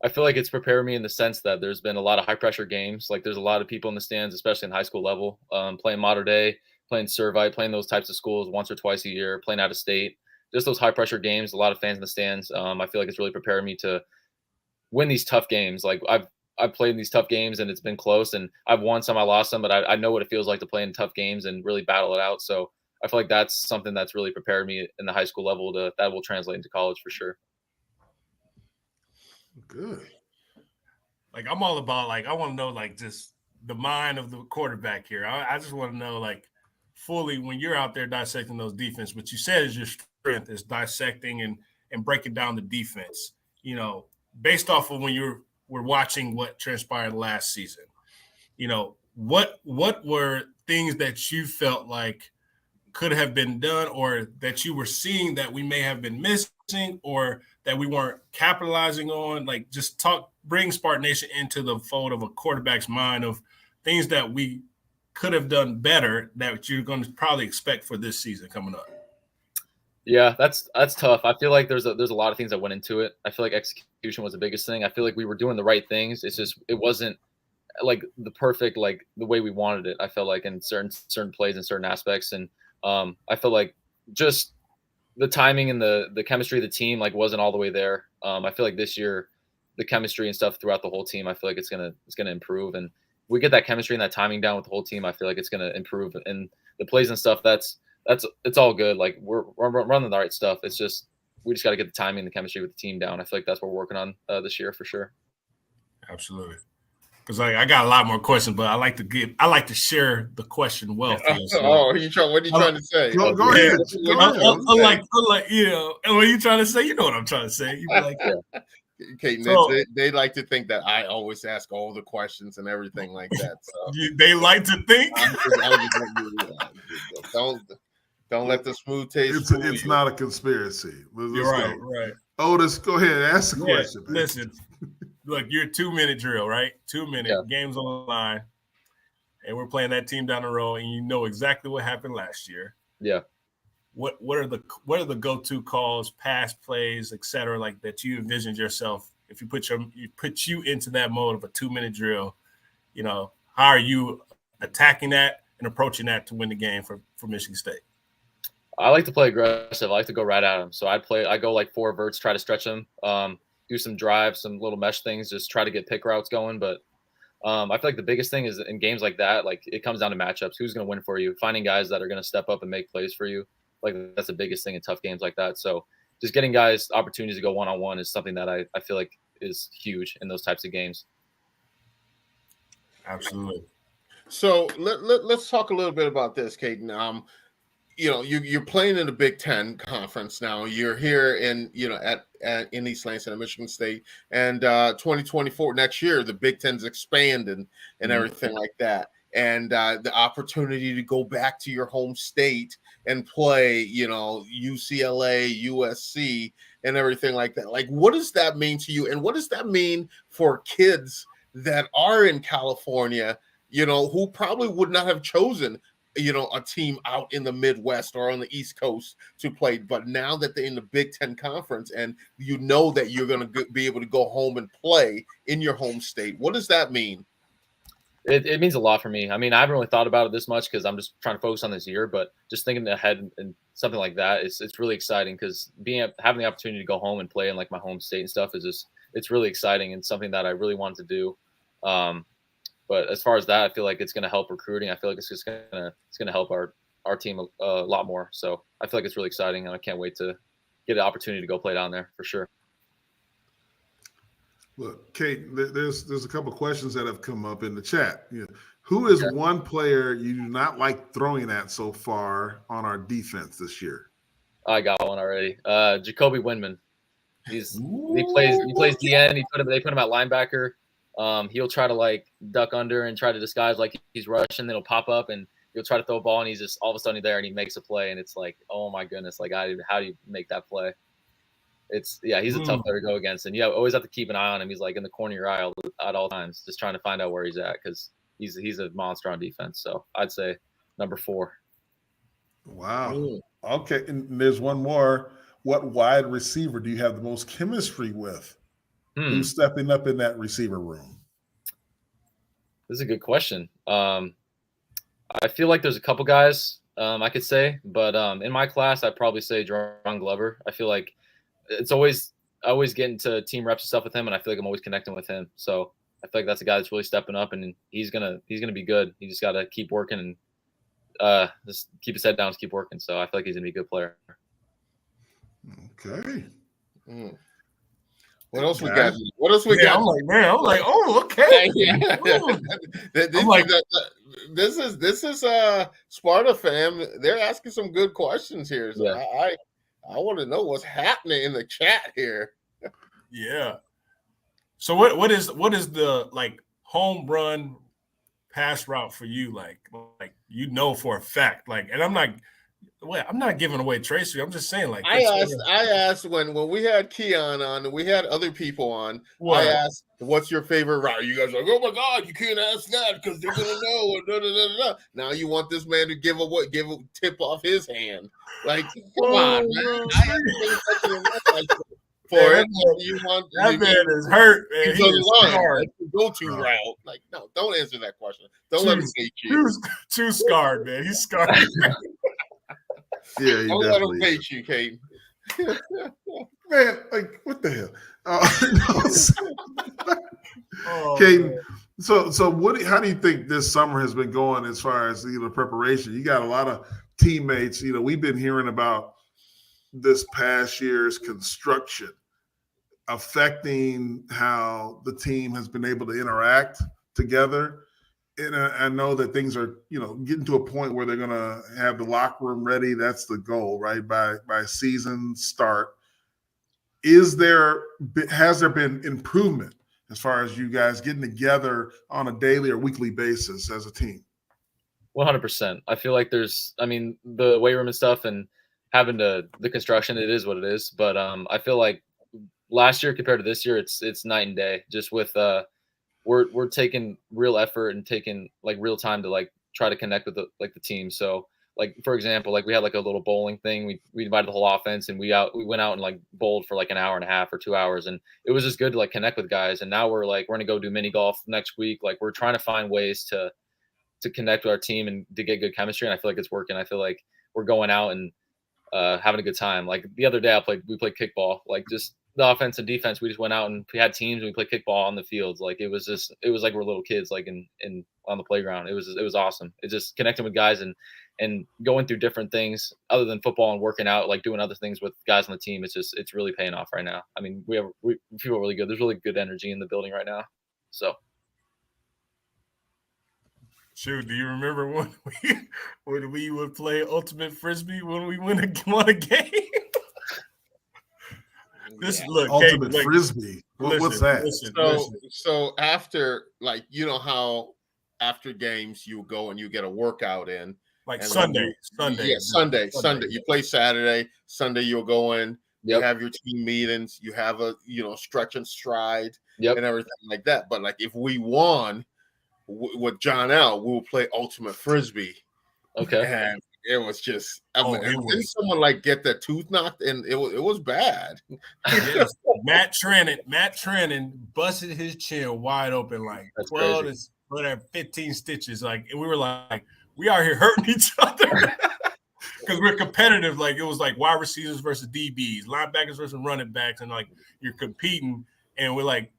I feel like it's prepared me in the sense that there's been a lot of high pressure games. Like, there's a lot of people in the stands, especially in high school level, playing Mater Dei, playing Servite, playing those types of schools once or twice a year, playing out of state, just those high pressure games, a lot of fans in the stands. I feel like it's really prepared me to win these tough games. Like, I've played in these tough games and it's been close, and I've won some, I lost some, but I know what it feels like to play in tough games and really battle it out. So I feel like that's something that's really prepared me in the high school level that will translate into college for sure. Good. Like, I'm all about, like, I want to know, like, just the mind of the quarterback here. I just want to know, like, fully when you're out there dissecting those defense, what you said is your strength is dissecting and breaking down the defense, you know, based off of when we're watching what transpired last season. You know, what were things that you felt like could have been done, or that you were seeing that we may have been missing, or that we weren't capitalizing on? Like, just bring Spartan Nation into the fold of a quarterback's mind of things that we could have done better that you're going to probably expect for this season coming up. Yeah, that's tough. I feel like there's a lot of things that went into it. I feel like execution was the biggest thing. I feel like we were doing the right things. It's just it wasn't like the perfect, like the way we wanted it. I felt like in certain plays and certain aspects, and I feel like just the timing and the chemistry of the team like wasn't all the way there. I feel like this year the chemistry and stuff throughout the whole team, I feel like it's gonna improve, and if we get that chemistry and that timing down with the whole team, I feel like it's gonna improve. And the plays and stuff, it's all good. Like we're running the right stuff. It's just we just got to get the timing and the chemistry with the team down. I feel like that's what we're working on this year for sure. Absolutely. Because I got a lot more questions, but I like to share the question well. For you, so. What are you trying to say? Go ahead. Unlike, you know, and what are you trying to say? You know what I'm trying to say. You be like, Katin, they like to think that I always ask all the questions and everything like that. So they like to think. Don't let the smooth taste. It's not a conspiracy. You're right. Otis, go ahead. Ask the question. Listen, look, you're a 2-minute drill, right? 2-minute games on the line, and we're playing that team down the road, and you know exactly what happened last year. Yeah. What are the go-to calls, pass plays, et cetera, like that you envisioned yourself if you put you into that mode of a 2-minute drill? You know, how are you attacking that and approaching that to win the game for Michigan State? I like to play aggressive. I like to go right at them. So I go like 4 verts, try to stretch them, do some drives, some little mesh things, just try to get pick routes going. But I feel like the biggest thing is in games like that, like it comes down to matchups. Who's going to win for you? Finding guys that are going to step up and make plays for you. Like that's the biggest thing in tough games like that. So just getting guys opportunities to go one-on-one is something that I feel like is huge in those types of games. Absolutely. So let's talk a little bit about this, Katin. You know, you're playing in the Big Ten conference now. You're here in, you know, in East Lansing at Michigan State, and 2024 next year, the Big Ten's expanding and everything like that. And the opportunity to go back to your home state and play, you know, UCLA, USC, and everything like that. Like, what does that mean to you? And what does that mean for kids that are in California, you know, who probably would not have chosen, you know, a team out in the Midwest or on the East Coast to play, but now that they're in the Big Ten Conference and you know that you're going to be able to go home and play in your home state, what does that mean? It means a lot for me. I mean, I haven't really thought about it this much because I'm just trying to focus on this year, but just thinking ahead and something like that, it's really exciting because having the opportunity to go home and play in like my home state and stuff is just, it's really exciting and something that I really wanted to do. But as far as that, I feel like it's going to help recruiting. I feel like it's going to help our team a lot more. So I feel like it's really exciting, and I can't wait to get an opportunity to go play down there for sure. Look, Kate, there's a couple of questions that have come up in the chat. You know, who is one player you do not like throwing at so far on our defense this year? I got one already. Jacoby Windmon. He plays DN. They put him at linebacker. He'll try to like duck under and try to disguise like he's rushing. Then he'll pop up and he'll try to throw a ball, and he's just all of a sudden there and he makes a play, and it's like, oh my goodness, like how do you make that play? He's a tough player to go against, and you always have to keep an eye on him. He's like in the corner of your eye at all times, just trying to find out where he's at because he's a monster on defense. So I'd say number 4. Wow. Okay, and there's one more. What wide receiver do you have the most chemistry with? Who's stepping up in that receiver room? This is a good question. I feel like there's a couple guys I could say, but in my class, I'd probably say Gronk Glover. I feel like I always get into team reps and stuff with him, and I feel like I'm always connecting with him. So I feel like that's a guy that's really stepping up, and he's gonna be good. He just got to keep working and just keep his head down, just keep working. So I feel like he's gonna be a good player. Okay. What else we got? What else we Yeah, got? I'm like, man, I'm like, oh, okay. I'm like, this is Sparta fam. They're asking some good questions here. So I want to know what's happening in the chat here. Yeah. So what is the like home run pass route for you? Like you know for a fact. Like, and I'm not giving away Tracy. I'm just saying, like, I asked when we had Keon on and we had other people on. What? I asked, "What's your favorite route?" You guys are like, "Oh my God, you can't ask that because they're gonna know." Now you want this man to give a tip off his hand? Like, come on, man. I have to say something for it. You want that man is hurt, man. He is scarred. Go-to route. Like, no, don't answer that question. Don't let him hate you. Too scarred, man. He's scarred. Yeah, don't let him hate you, Katin. Man, like, what the hell? Katin, so what? How do you think this summer has been going as far as preparation? You got a lot of teammates. We've been hearing about this past year's construction affecting how the team has been able to interact together. And I know that things are, getting to a point where they're going to have the locker room ready. That's the goal, right? By season start. Has there been improvement as far as you guys getting together on a daily or weekly basis as a team? 100%. I feel like the weight room and stuff and having the construction, it is what it is. But I feel like last year compared to this year, it's night and day. Just with we're taking real effort and taking like real time to like try to connect with the team. So like, for example, like we had like a little bowling thing. We invited the whole offense and we went out and like bowled for like an hour and a half or 2 hours. And it was just good to like connect with guys. And now we're going to go do mini golf next week. Like we're trying to find ways to connect with our team and to get good chemistry. And I feel like it's working. I feel like we're going out and having a good time. Like the other day we played kickball, like just the offense and defense. We just went out and we had teams and we played kickball on the fields. Like it was like we're little kids, like in on the playground. It was awesome. It's just connecting with guys and going through different things other than football and working out, like doing other things with guys on the team. It's really paying off right now. I mean, we feel really good. There's really good energy in the building right now. So. Shoot, do you remember when we would play ultimate frisbee when we won a game? Look, ultimate frisbee. What's that? So after, like, how after games you go and you get a workout in, like Sunday. Yeah, Sunday. You play Saturday. Sunday you'll go in. You have your team meetings. You have a stretch and stride and everything like that. But like if we won with John L, we'll play ultimate frisbee. Okay. And it was just, didn't someone like get their tooth knocked? And it was bad. Yes. Matt Trennan busted his chin wide open, like 12 to 15 stitches. Like, and we were like, we out here hurting each other because we're competitive. Like it was like wide receivers versus DBs, linebackers versus running backs, and like you're competing, and we're like,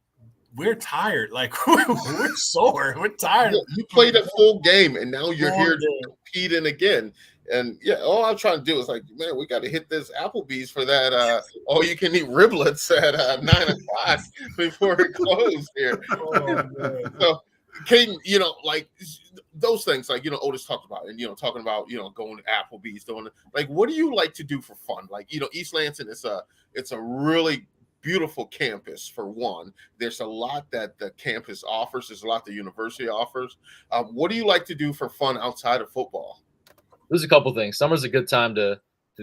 we're tired. Like we're sore. We're tired. You played a full game, and now you're here competing again. And all I'm trying to do is like, man, we got to hit this Applebee's for that. You can eat riblets at 9:00 before it closes here. So, Katin, like those things, like Otis talked about, and talking about going to Applebee's, doing it. Like, what do you like to do for fun? Like, East Lansing is it's a really beautiful campus. For one, there's a lot that the campus offers. There's a lot the university offers. What do you like to do for fun outside of football? There's a couple things. Summer's a good time to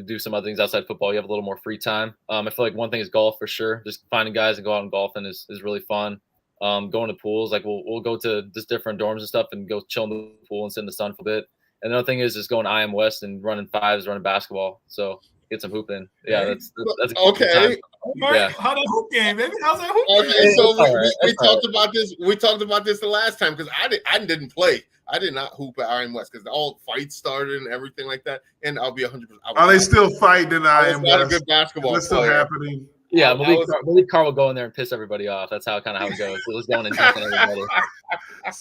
do some other things outside football. You have a little more free time. I feel like one thing is golf for sure. Just finding guys and go out and golfing is really fun. Going to pools, like we'll go to just different dorms and stuff and go chill in the pool and sit in the sun for a bit. And the other thing is just going to IM West and running fives, running basketball. So get some hooping. Yeah, that's okay. Yeah. How that hoop game, baby? How's that hoop game? Okay, so we talked about this. We talked about this the last time because I didn't play. I did not hoop at IM West because all fights started and everything like that. And I'll be 100%. Are they still fighting in IM West? Not a good basketball. That's still happening. Yeah, Malik Carr will go in there and piss everybody off. That's how it goes. It was going and talking to everybody.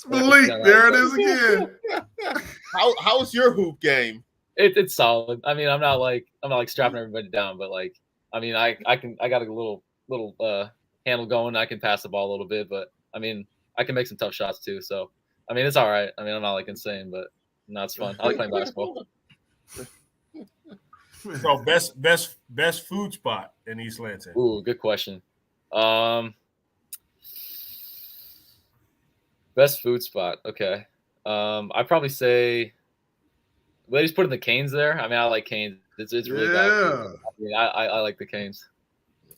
Malik, there it is again. How's your hoop game? It's solid. I mean, I'm not like strapping everybody down, but like, I mean, I got a little handle going. I can pass the ball a little bit, but I mean, I can make some tough shots too. So, I mean, it's all right. I mean, I'm not like insane, but no, it's fun. I like playing basketball. So best food spot in East Lansing. Ooh, good question. Best food spot. Okay. I'd probably say ladies put in the Canes there. I mean, I like Canes. It's really good. I mean, I like the Canes.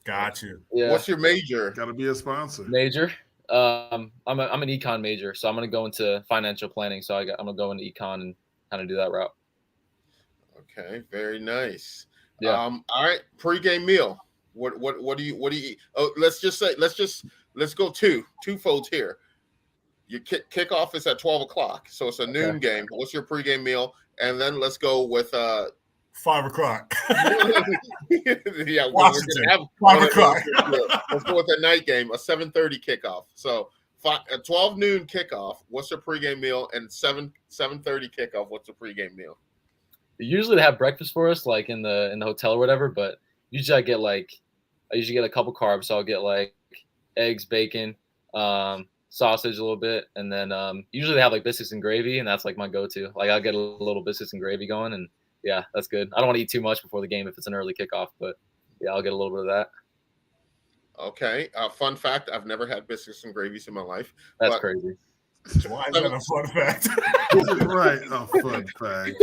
Got you. Yeah. What's your major? Got to be a sponsor. Major. I'm an econ major, so I'm gonna go into financial planning. So I'm gonna go into econ and kind of do that route. Okay, very nice. Yeah. All right, pregame meal. What do you eat? Oh, let's go twofold here. Your kickoff is at 12 o'clock, so it's a noon game. What's your pregame meal? And then let's go with 5 o'clock. Yeah, Washington. 5 o'clock. Let's go with a night game, a 7:30 kickoff. So a 12 noon kickoff. What's the pregame meal? And 7:30 kickoff. What's the pregame meal? Usually they have breakfast for us, like in the hotel or whatever. But usually I usually get a couple carbs. So I'll get like eggs, bacon, sausage a little bit, and then usually they have like biscuits and gravy, and that's like my go-to. Like I'll get a little biscuits and gravy going, and yeah, that's good. I don't want to eat too much before the game if it's an early kickoff, but yeah, I'll get a little bit of that. Okay. Fun fact: I've never had biscuits and gravies in my life. That's crazy. Why is that a fun fact? Right, a fun fact.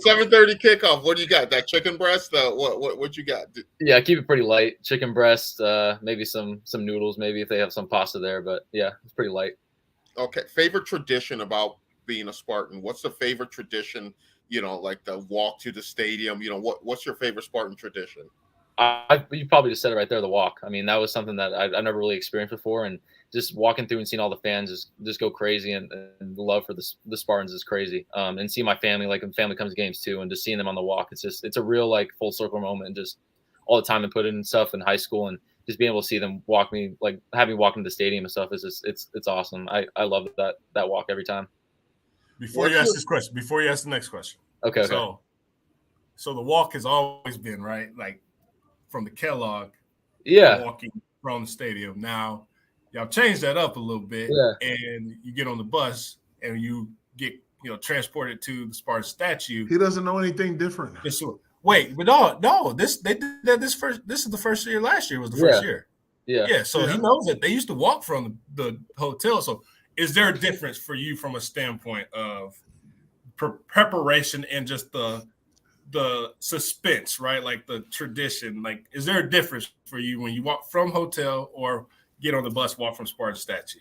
7:30 kickoff. What do you got? That chicken breast? What you got? Yeah, keep it pretty light. Chicken breast, maybe some noodles, maybe if they have some pasta there. But yeah, it's pretty light. Okay. Favorite tradition about being a Spartan? What's the favorite tradition? You know, like the walk to the stadium. You know, what's your favorite Spartan tradition? You probably just said it right there. The walk. I mean, that was something that I never really experienced before, and just walking through and seeing all the fans just go crazy, and the love for the Spartans is crazy. And see my family, like when family comes to games too, and just seeing them on the walk, it's a real like full circle moment. And just all the time I put in stuff in high school, and just being able to see them walk me, like have me walk into the stadium and stuff is just it's awesome. I love that walk every time. Before you ask the next question. Okay. So the walk has always been right, like from the Kellogg, walking around the stadium. Now y'all changed that up a little bit, and you get on the bus and you get transported to the Spartan statue. He doesn't know anything different. Wait, but no, they did that this is the first year. Last year was the first year. Yeah. So he knows that they used to walk from the hotel. So is there a difference for you from a standpoint of preparation and just the suspense, right? Like the tradition. Like, is there a difference for you when you walk from hotel or get on the bus, walk from Spartan statue?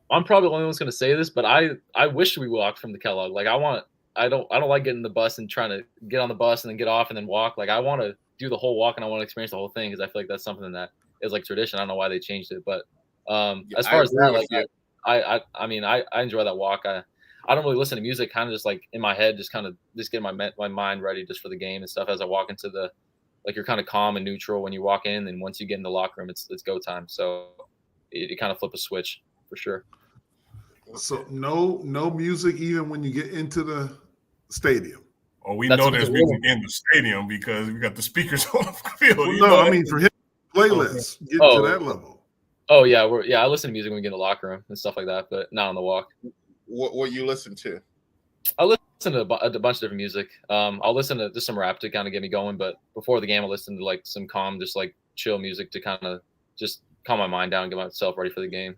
I'm probably the only one who's going to say this, but I wish we walked from the Kellogg. Like I don't like getting the bus and trying to get on the bus and then get off and then walk. Like I want to do the whole walk and I want to experience the whole thing because I feel like that's something that is like tradition. I don't know why they changed it, but as far as that, like I mean I enjoy that walk. I don't really listen to music, kind of just like in my head, just kind of just get my mind ready just for the game and stuff as I walk into the, like you're kind of calm and neutral when you walk in, and once you get in the locker room, it's go time. So you kind of flip a switch for sure. So no music even when you get into the stadium. Oh, we know there's music in the stadium because we got the speakers on the field. Well, no, I mean for him, playlists get to that level. Oh yeah, I listen to music when we get in the locker room and stuff like that, but not on the walk. What you listen to? I listen to a bunch of different music. I'll listen to just some rap to kind of get me going, but before the game, I'll listen to like some calm, just like chill music to kind of just calm my mind down and get myself ready for the game.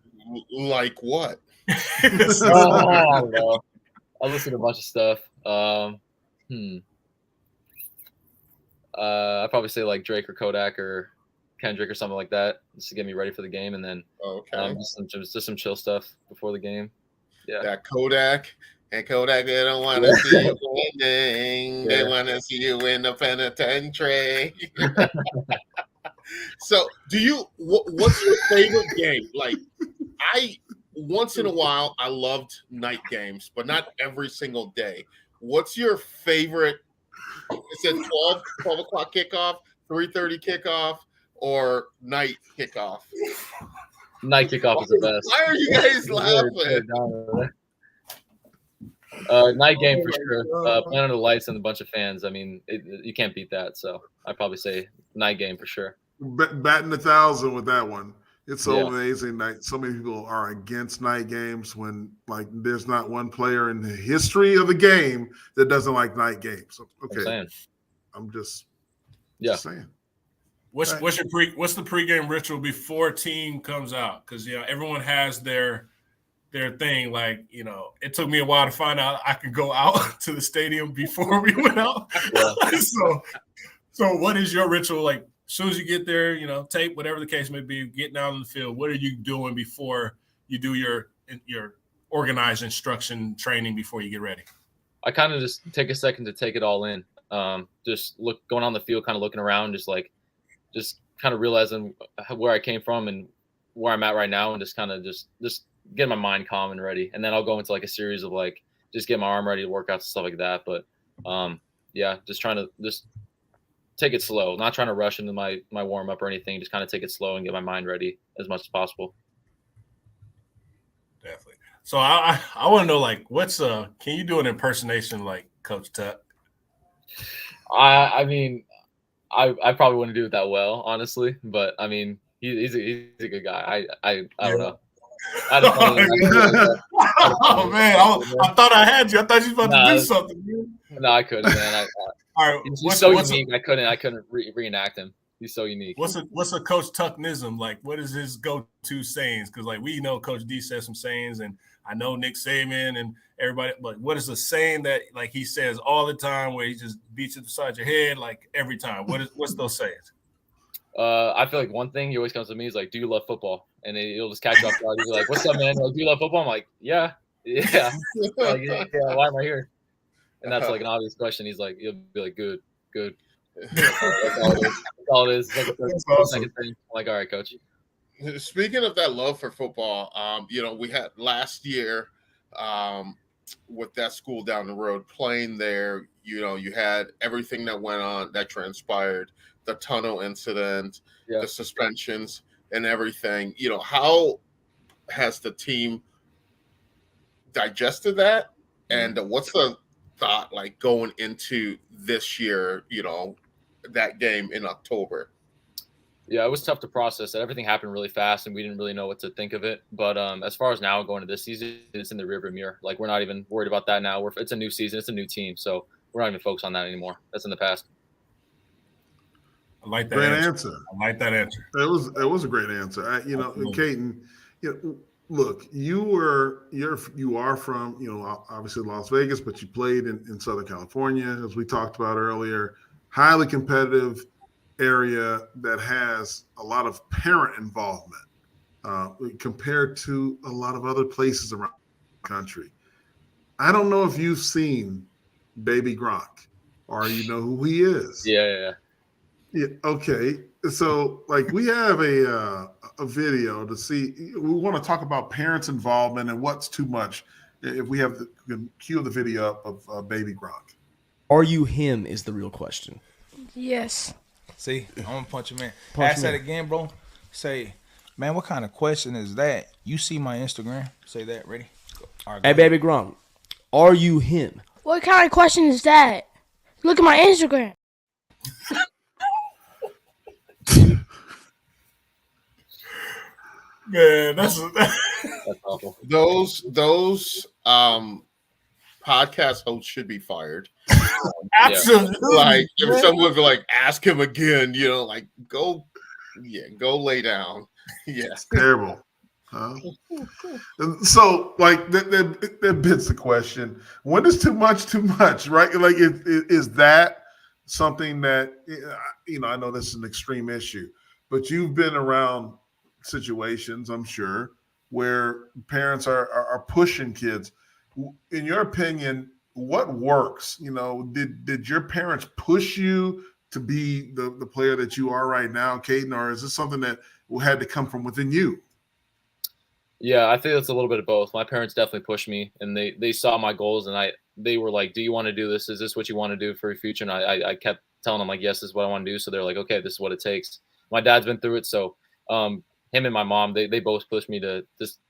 Like what? I don't know. I listen to a bunch of stuff. I'd probably say like Drake or Kodak or Kendrick or something like that, just to get me ready for the game, and then just some chill stuff before the game. Yeah, that Kodak, they don't want to see you winning. They want to see you in the penitentiary. So, what's your favorite game? Like, once in a while, I loved night games, but not every single day. What's your favorite? It said 12 o'clock kickoff, 3:30 kickoff. or night kickoff? Night kickoff is the best. Why are you guys laughing? Night game for sure. Playing under the lights and a bunch of fans. I mean, you can't beat that. So I'd probably say night game for sure. Batting 1,000 with that one. It's so amazing that so many people are against night games when like there's not one player in the history of the game that doesn't like night games. Okay, I'm just saying. What's the pregame ritual before a team comes out? Because everyone has their thing. Like it took me a while to find out I could go out to the stadium before we went out. So what is your ritual like? As soon as you get there, tape, whatever the case may be, getting out on the field, what are you doing before you do your organized instruction training before you get ready? I kind of just take a second to take it all in. Just going on the field, kind of looking around, just kind of realizing where I came from and where I'm at right now, and just kind of just get my mind calm and ready. And then I'll go into like a series of like just get my arm ready to work out and stuff like that. But just trying to just take it slow, not trying to rush into my warm up or anything. Just kind of take it slow and get my mind ready as much as possible. Definitely. So I want to know, like, can you do an impersonation like Coach Tuck? I mean, I probably wouldn't do it that well, honestly, but I mean, he's a good guy. I don't know. Oh man, I thought I had you. I thought you were about to do something. No, I couldn't, man. All right, he's so unique. I couldn't reenact him. He's so unique. What's a Coach Tucknism? Like, what is his go-to sayings? Because like we know Coach D says some sayings, and I know Nick Saban and everybody. But what is a saying that like he says all the time, where he just beats it beside your head like every time? What's those sayings? I feel like one thing he always comes to me is like, "Do you love football?" And he'll just catch you off guard. He'll be like, "What's up, man? Like, do you love football?" I'm like, "Yeah." Like, yeah. Why am I here? And that's like an obvious question. He's like, he'll be like, "Good." That's all it is. That's awesome. I'm like, all right, coach. Speaking of that love for football, we had last year with that school down the road playing there. You had everything that went on, that transpired, the tunnel incident, the suspensions, and everything. How has the team digested that? And what's the thought like going into this year, that game in October? Yeah, it was tough to process. That everything happened really fast, and we didn't really know what to think of it. But as far as now going to this season, it's in the rearview mirror. Like, we're not even worried about that now. It's a new season. It's a new team. So we're not even focused on that anymore. That's in the past. I like that great answer. I like that answer. It was a great answer. Katin, look, you are from, obviously Las Vegas, but you played in Southern California, as we talked about earlier. Highly competitive area that has a lot of parent involvement compared to a lot of other places around the country. I don't know if you've seen Baby Gronk or you know who he is. Yeah. Okay. So like we have a video to see. We want to talk about parents' involvement and what's too much. If we have the cue of the video up of Baby Gronk. Are you him is the real question. Yes. See, I'm gonna punch him in. Ask that again, bro. Say, man, what kind of question is that? You see my Instagram? Say that. Ready? All right, hey, Baby Gronk, are you him? What kind of question is that? Look at my Instagram. Man, that's awful. Those podcast hosts should be fired. Absolutely. Like if someone would like ask him again, like go lay down. Yeah, it's terrible. So like that begs the question: when is too much, right? Like, is that something that I know this is an extreme issue, but you've been around situations, I'm sure, where parents are pushing kids. In your opinion, what works? Did your parents push you to be the player that you are right now, Katin, or is this something that had to come from within you? Yeah, I think it's a little bit of both. My parents definitely pushed me, and they saw my goals, and they were like, "Do you want to do this? Is this what you want to do for your future?" And I kept telling them like, "Yes, this is what I want to do." So they're like, "Okay, this is what it takes." my dad's been through it. So him and my mom, they both pushed me to just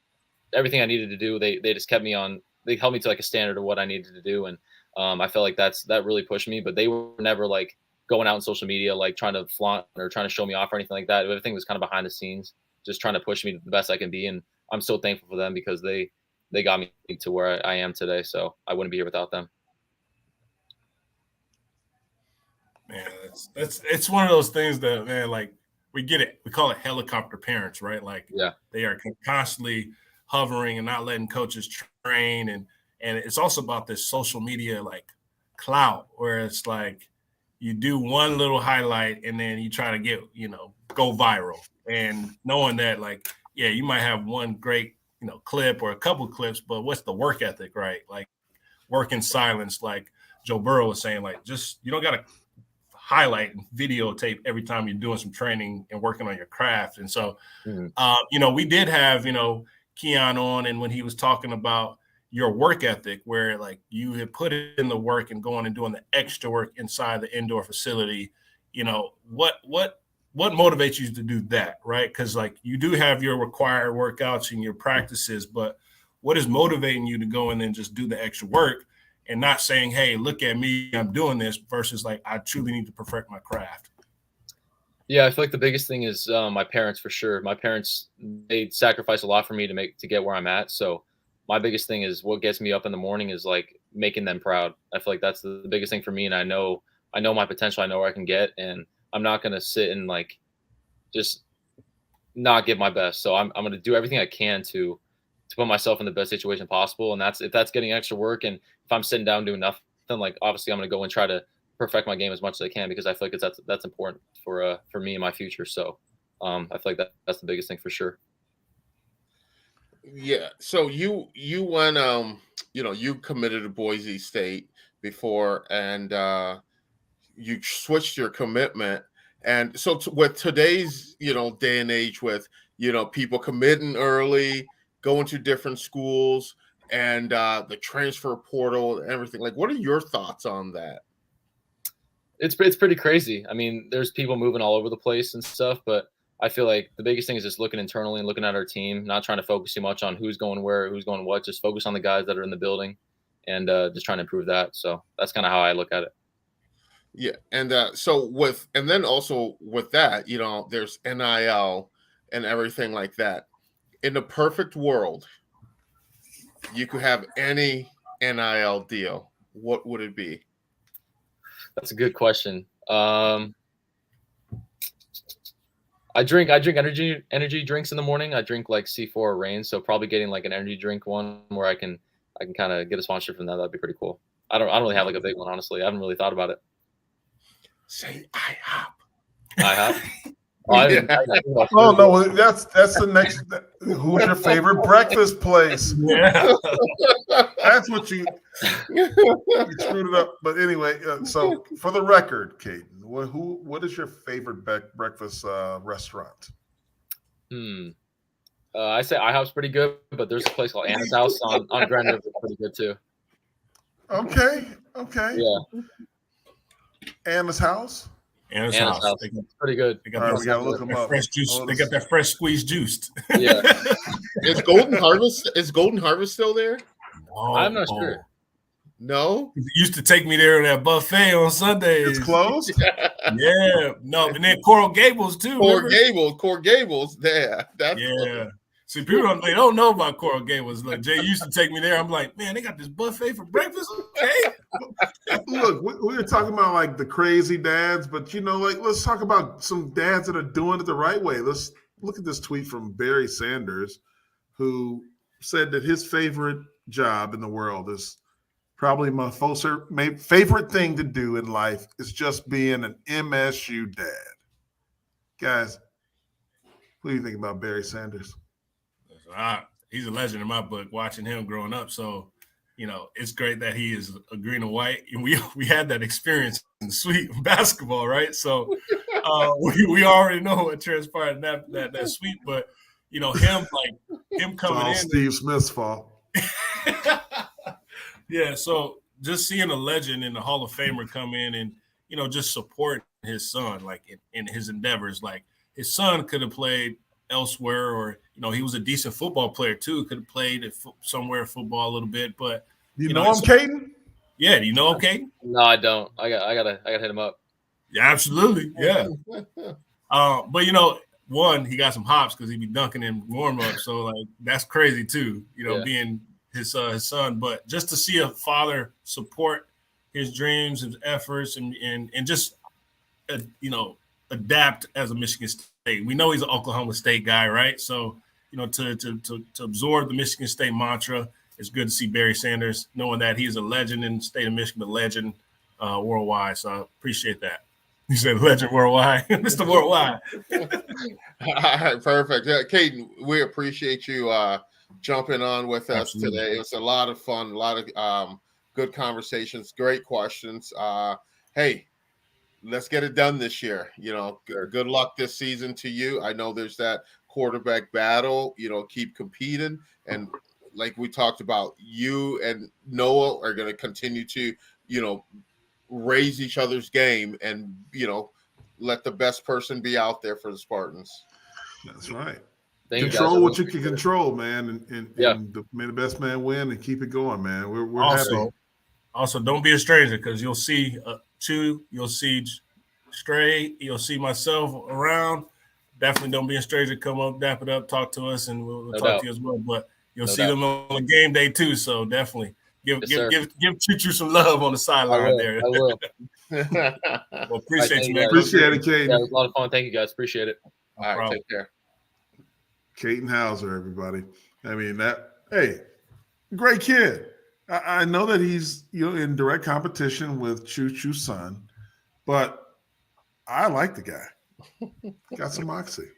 everything I needed to do. They just kept me on. They held me to like a standard of what I needed to do, and I felt like that really pushed me. But they were never like going out on social media, like trying to flaunt or trying to show me off or anything like that. Everything was kind of behind the scenes, just trying to push me the best I can be. And I'm so thankful for them because they got me to where I am today. So I wouldn't be here without them. Man, it's one of those things that, man, like we get it. We call it helicopter parents, right? Like they are constantly hovering and not letting coaches train. And it's also about this social media like clout where it's like you do one little highlight and then you try to get, go viral. And knowing that like, yeah, you might have one great, clip or a couple clips, but what's the work ethic, right? Like work in silence, like Joe Burrow was saying, like just you don't got to highlight and videotape every time you're doing some training and working on your craft. And so, we did have, Keon on, and when he was talking about your work ethic, where like you had put in the work and going and doing the extra work inside the indoor facility, what motivates you to do that, right? Because like you do have your required workouts and your practices, but what is motivating you to go in and just do the extra work and not saying, hey, look at me, I'm doing this, versus like I truly need to perfect my craft? Yeah, I feel like the biggest thing is my parents for sure. My parents, they sacrifice a lot for me to get where I'm at. So my biggest thing is what gets me up in the morning is like making them proud. I feel like that's the biggest thing for me. And I know my potential. I know where I can get, and I'm not going to sit and like just not give my best. So I'm going to do everything I can to put myself in the best situation possible. And if that's getting extra work, and if I'm sitting down doing nothing, like obviously I'm going to go and try to perfect my game as much as I can, because I feel like that's important for me and my future. So I feel like that's the biggest thing for sure. Yeah. So you went you committed to Boise State before, and you switched your commitment. And so with today's day and age, with people committing early, going to different schools, and the transfer portal and everything, like what are your thoughts on that? It's pretty crazy. I mean, there's people moving all over the place and stuff, but I feel like the biggest thing is just looking internally and looking at our team, not trying to focus too much on who's going where, who's going what, just focus on the guys that are in the building and just trying to improve that. So that's kind of how I look at it. Yeah. And so then also with that, there's NIL and everything like that. In the perfect world, you could have any NIL deal. What would it be? That's a good question. I drink energy drinks in the morning. I drink like C4 or Reign, so probably getting like an energy drink one where I can kind of get a sponsorship from that. That'd be pretty cool. I don't really have like a big one, honestly. I haven't really thought about it. Say IHOP. IHOP. Oh no, that's the next. Who's your favorite breakfast place? Yeah, that's what you screwed it up. But anyway, so for the record, Katin, what is your favorite breakfast restaurant? I say IHOP's pretty good, but there's a place called Anna's House on Grand River, pretty good too. Okay. Yeah. Anna's House. Anna's house. It's pretty good. All right, we gotta look them up. Fresh juice. They got that fresh squeezed juice. Yeah. Is Golden Harvest still there? Oh, I'm not sure. No. He used to take me there to that buffet on Sundays. It's closed. Yeah. No, and then Coral Gables too. Coral Gables. Yeah. That's yeah. See, people don't know about Coral Gables. Like Jay used to take me there. I'm like, man, they got this buffet for breakfast. Okay. Look, we were talking about like the crazy dads, but let's talk about some dads that are doing it the right way. Let's look at this tweet from Barry Sanders, who said that his favorite job in the world is probably my favorite thing to do in life is just being an MSU dad. Guys, what do you think about Barry Sanders? He's a legend in my book, watching him growing up. So, it's great that he is a green and white. And we had that experience in suite basketball, right? So we already know what transpired in that suite. But, him coming in. Steve Smith's fault. Yeah, so just seeing a legend and a Hall of Famer come in and, just support his son, like in his endeavors, like his son could have played elsewhere, or he was a decent football player too. Could have played somewhere football a little bit, but you know him, Katin? Yeah, do you know him, Katin? No, I don't. I gotta hit him up. Yeah, absolutely. Yeah. But one, he got some hops because he be dunking in warm up, so like that's crazy too. Being his son, but just to see a father support his dreams, his efforts, and just adapt as a Michigan State. We know he's an Oklahoma State guy, right? So to absorb the Michigan State mantra, it's good to see Barry Sanders knowing that he's a legend in the state of Michigan, a legend worldwide. So I appreciate that. You said legend worldwide, Mr. Worldwide. All right, perfect. Katin, we appreciate you jumping on with us today. It was a lot of fun, a lot of good conversations, great questions. Hey, let's get it done this year. Good luck this season to you. I know there's that quarterback battle. Keep competing, and like we talked about, you and Noah are going to continue to, raise each other's game and, let the best person be out there for the Spartans. That's right. Control what you can control, man, and may the best man win and keep it going, man. We're happy. Also, don't be a stranger because you'll see Chew, you'll see Stray, you'll see myself around. Definitely don't be a stranger. Come up, dap it up, talk to us, and we'll talk to you as well. But you'll see them on the game day too. So definitely give Choo some love on the sideline there. I will. Well, appreciate you, man. Appreciate it, Katin. Yeah, it was a lot of fun. Thank you, guys. Appreciate it. All right, take care. Katin Hauser, everybody. I mean, great kid. I know that he's in direct competition with Choo's son, but I like the guy. Got some moxie.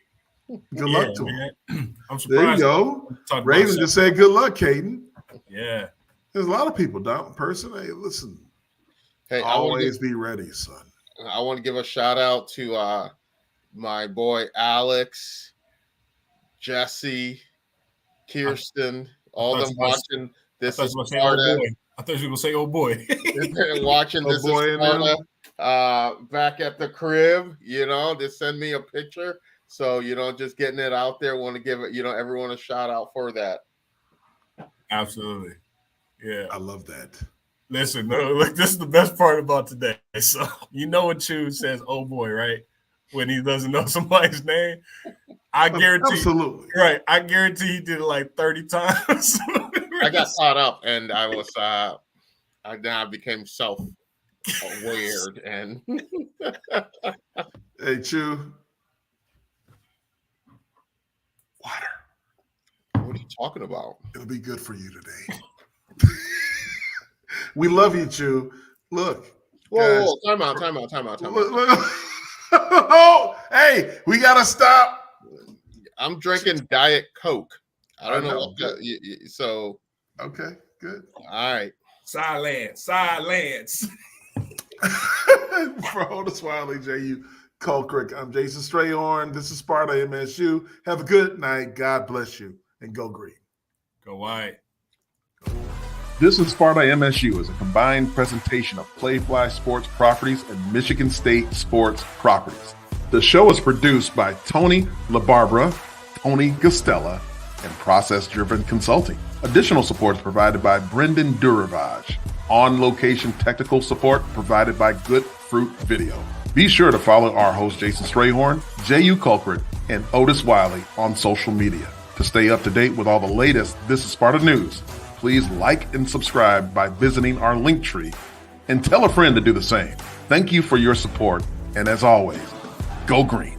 Good luck to him. I'm surprised. There you go. Raven just said good luck, Katin. Yeah. There's a lot of people down in person. Hey, listen. Hey, always be ready, son. I want to give a shout out to my boy Alex, Jesse, Kirsten, all them watching. This is Sparta. I thought you were going to say, oh boy. Watching this is Sparta back at the crib, just send me a picture. So, just getting it out there. Want to give it, everyone a shout out for that. Absolutely. Yeah. I love that. Listen, look, this is the best part about today. So, when Chew says, oh boy, right? When he doesn't know somebody's name, I guarantee. Absolutely. Right. I guarantee he did it like 30 times. I got caught up and I was, I became self-aware and. Hey, Chew. Water. What are you talking about? It'll be good for you today. We love you, Chew. Look. Whoa, time out. Oh, hey, we got to stop. I'm drinking Diet Coke. I don't know what so. Okay, good. All right. Silence. For Otis Wiley Jehuu Caulcrick, I'm Jason Strayhorn. This is Sparta MSU. Have a good night. God bless you. And go green. Go white. This is Sparta MSU is a combined presentation of Playfly Sports Properties and Michigan State Sports Properties. The show is produced by Tony LaBarbera, Tony Gustella, and Process Driven Consulting. Additional support is provided by Brendan Duravage. On-location technical support provided by Good Fruit Video. Be sure to follow our host Jason Strayhorn, Jehuu Caulcrick, and Otis Wiley on social media. To stay up to date with all the latest This is Sparta news, please like and subscribe by visiting our link tree and tell a friend to do the same. Thank you for your support, and as always, go green.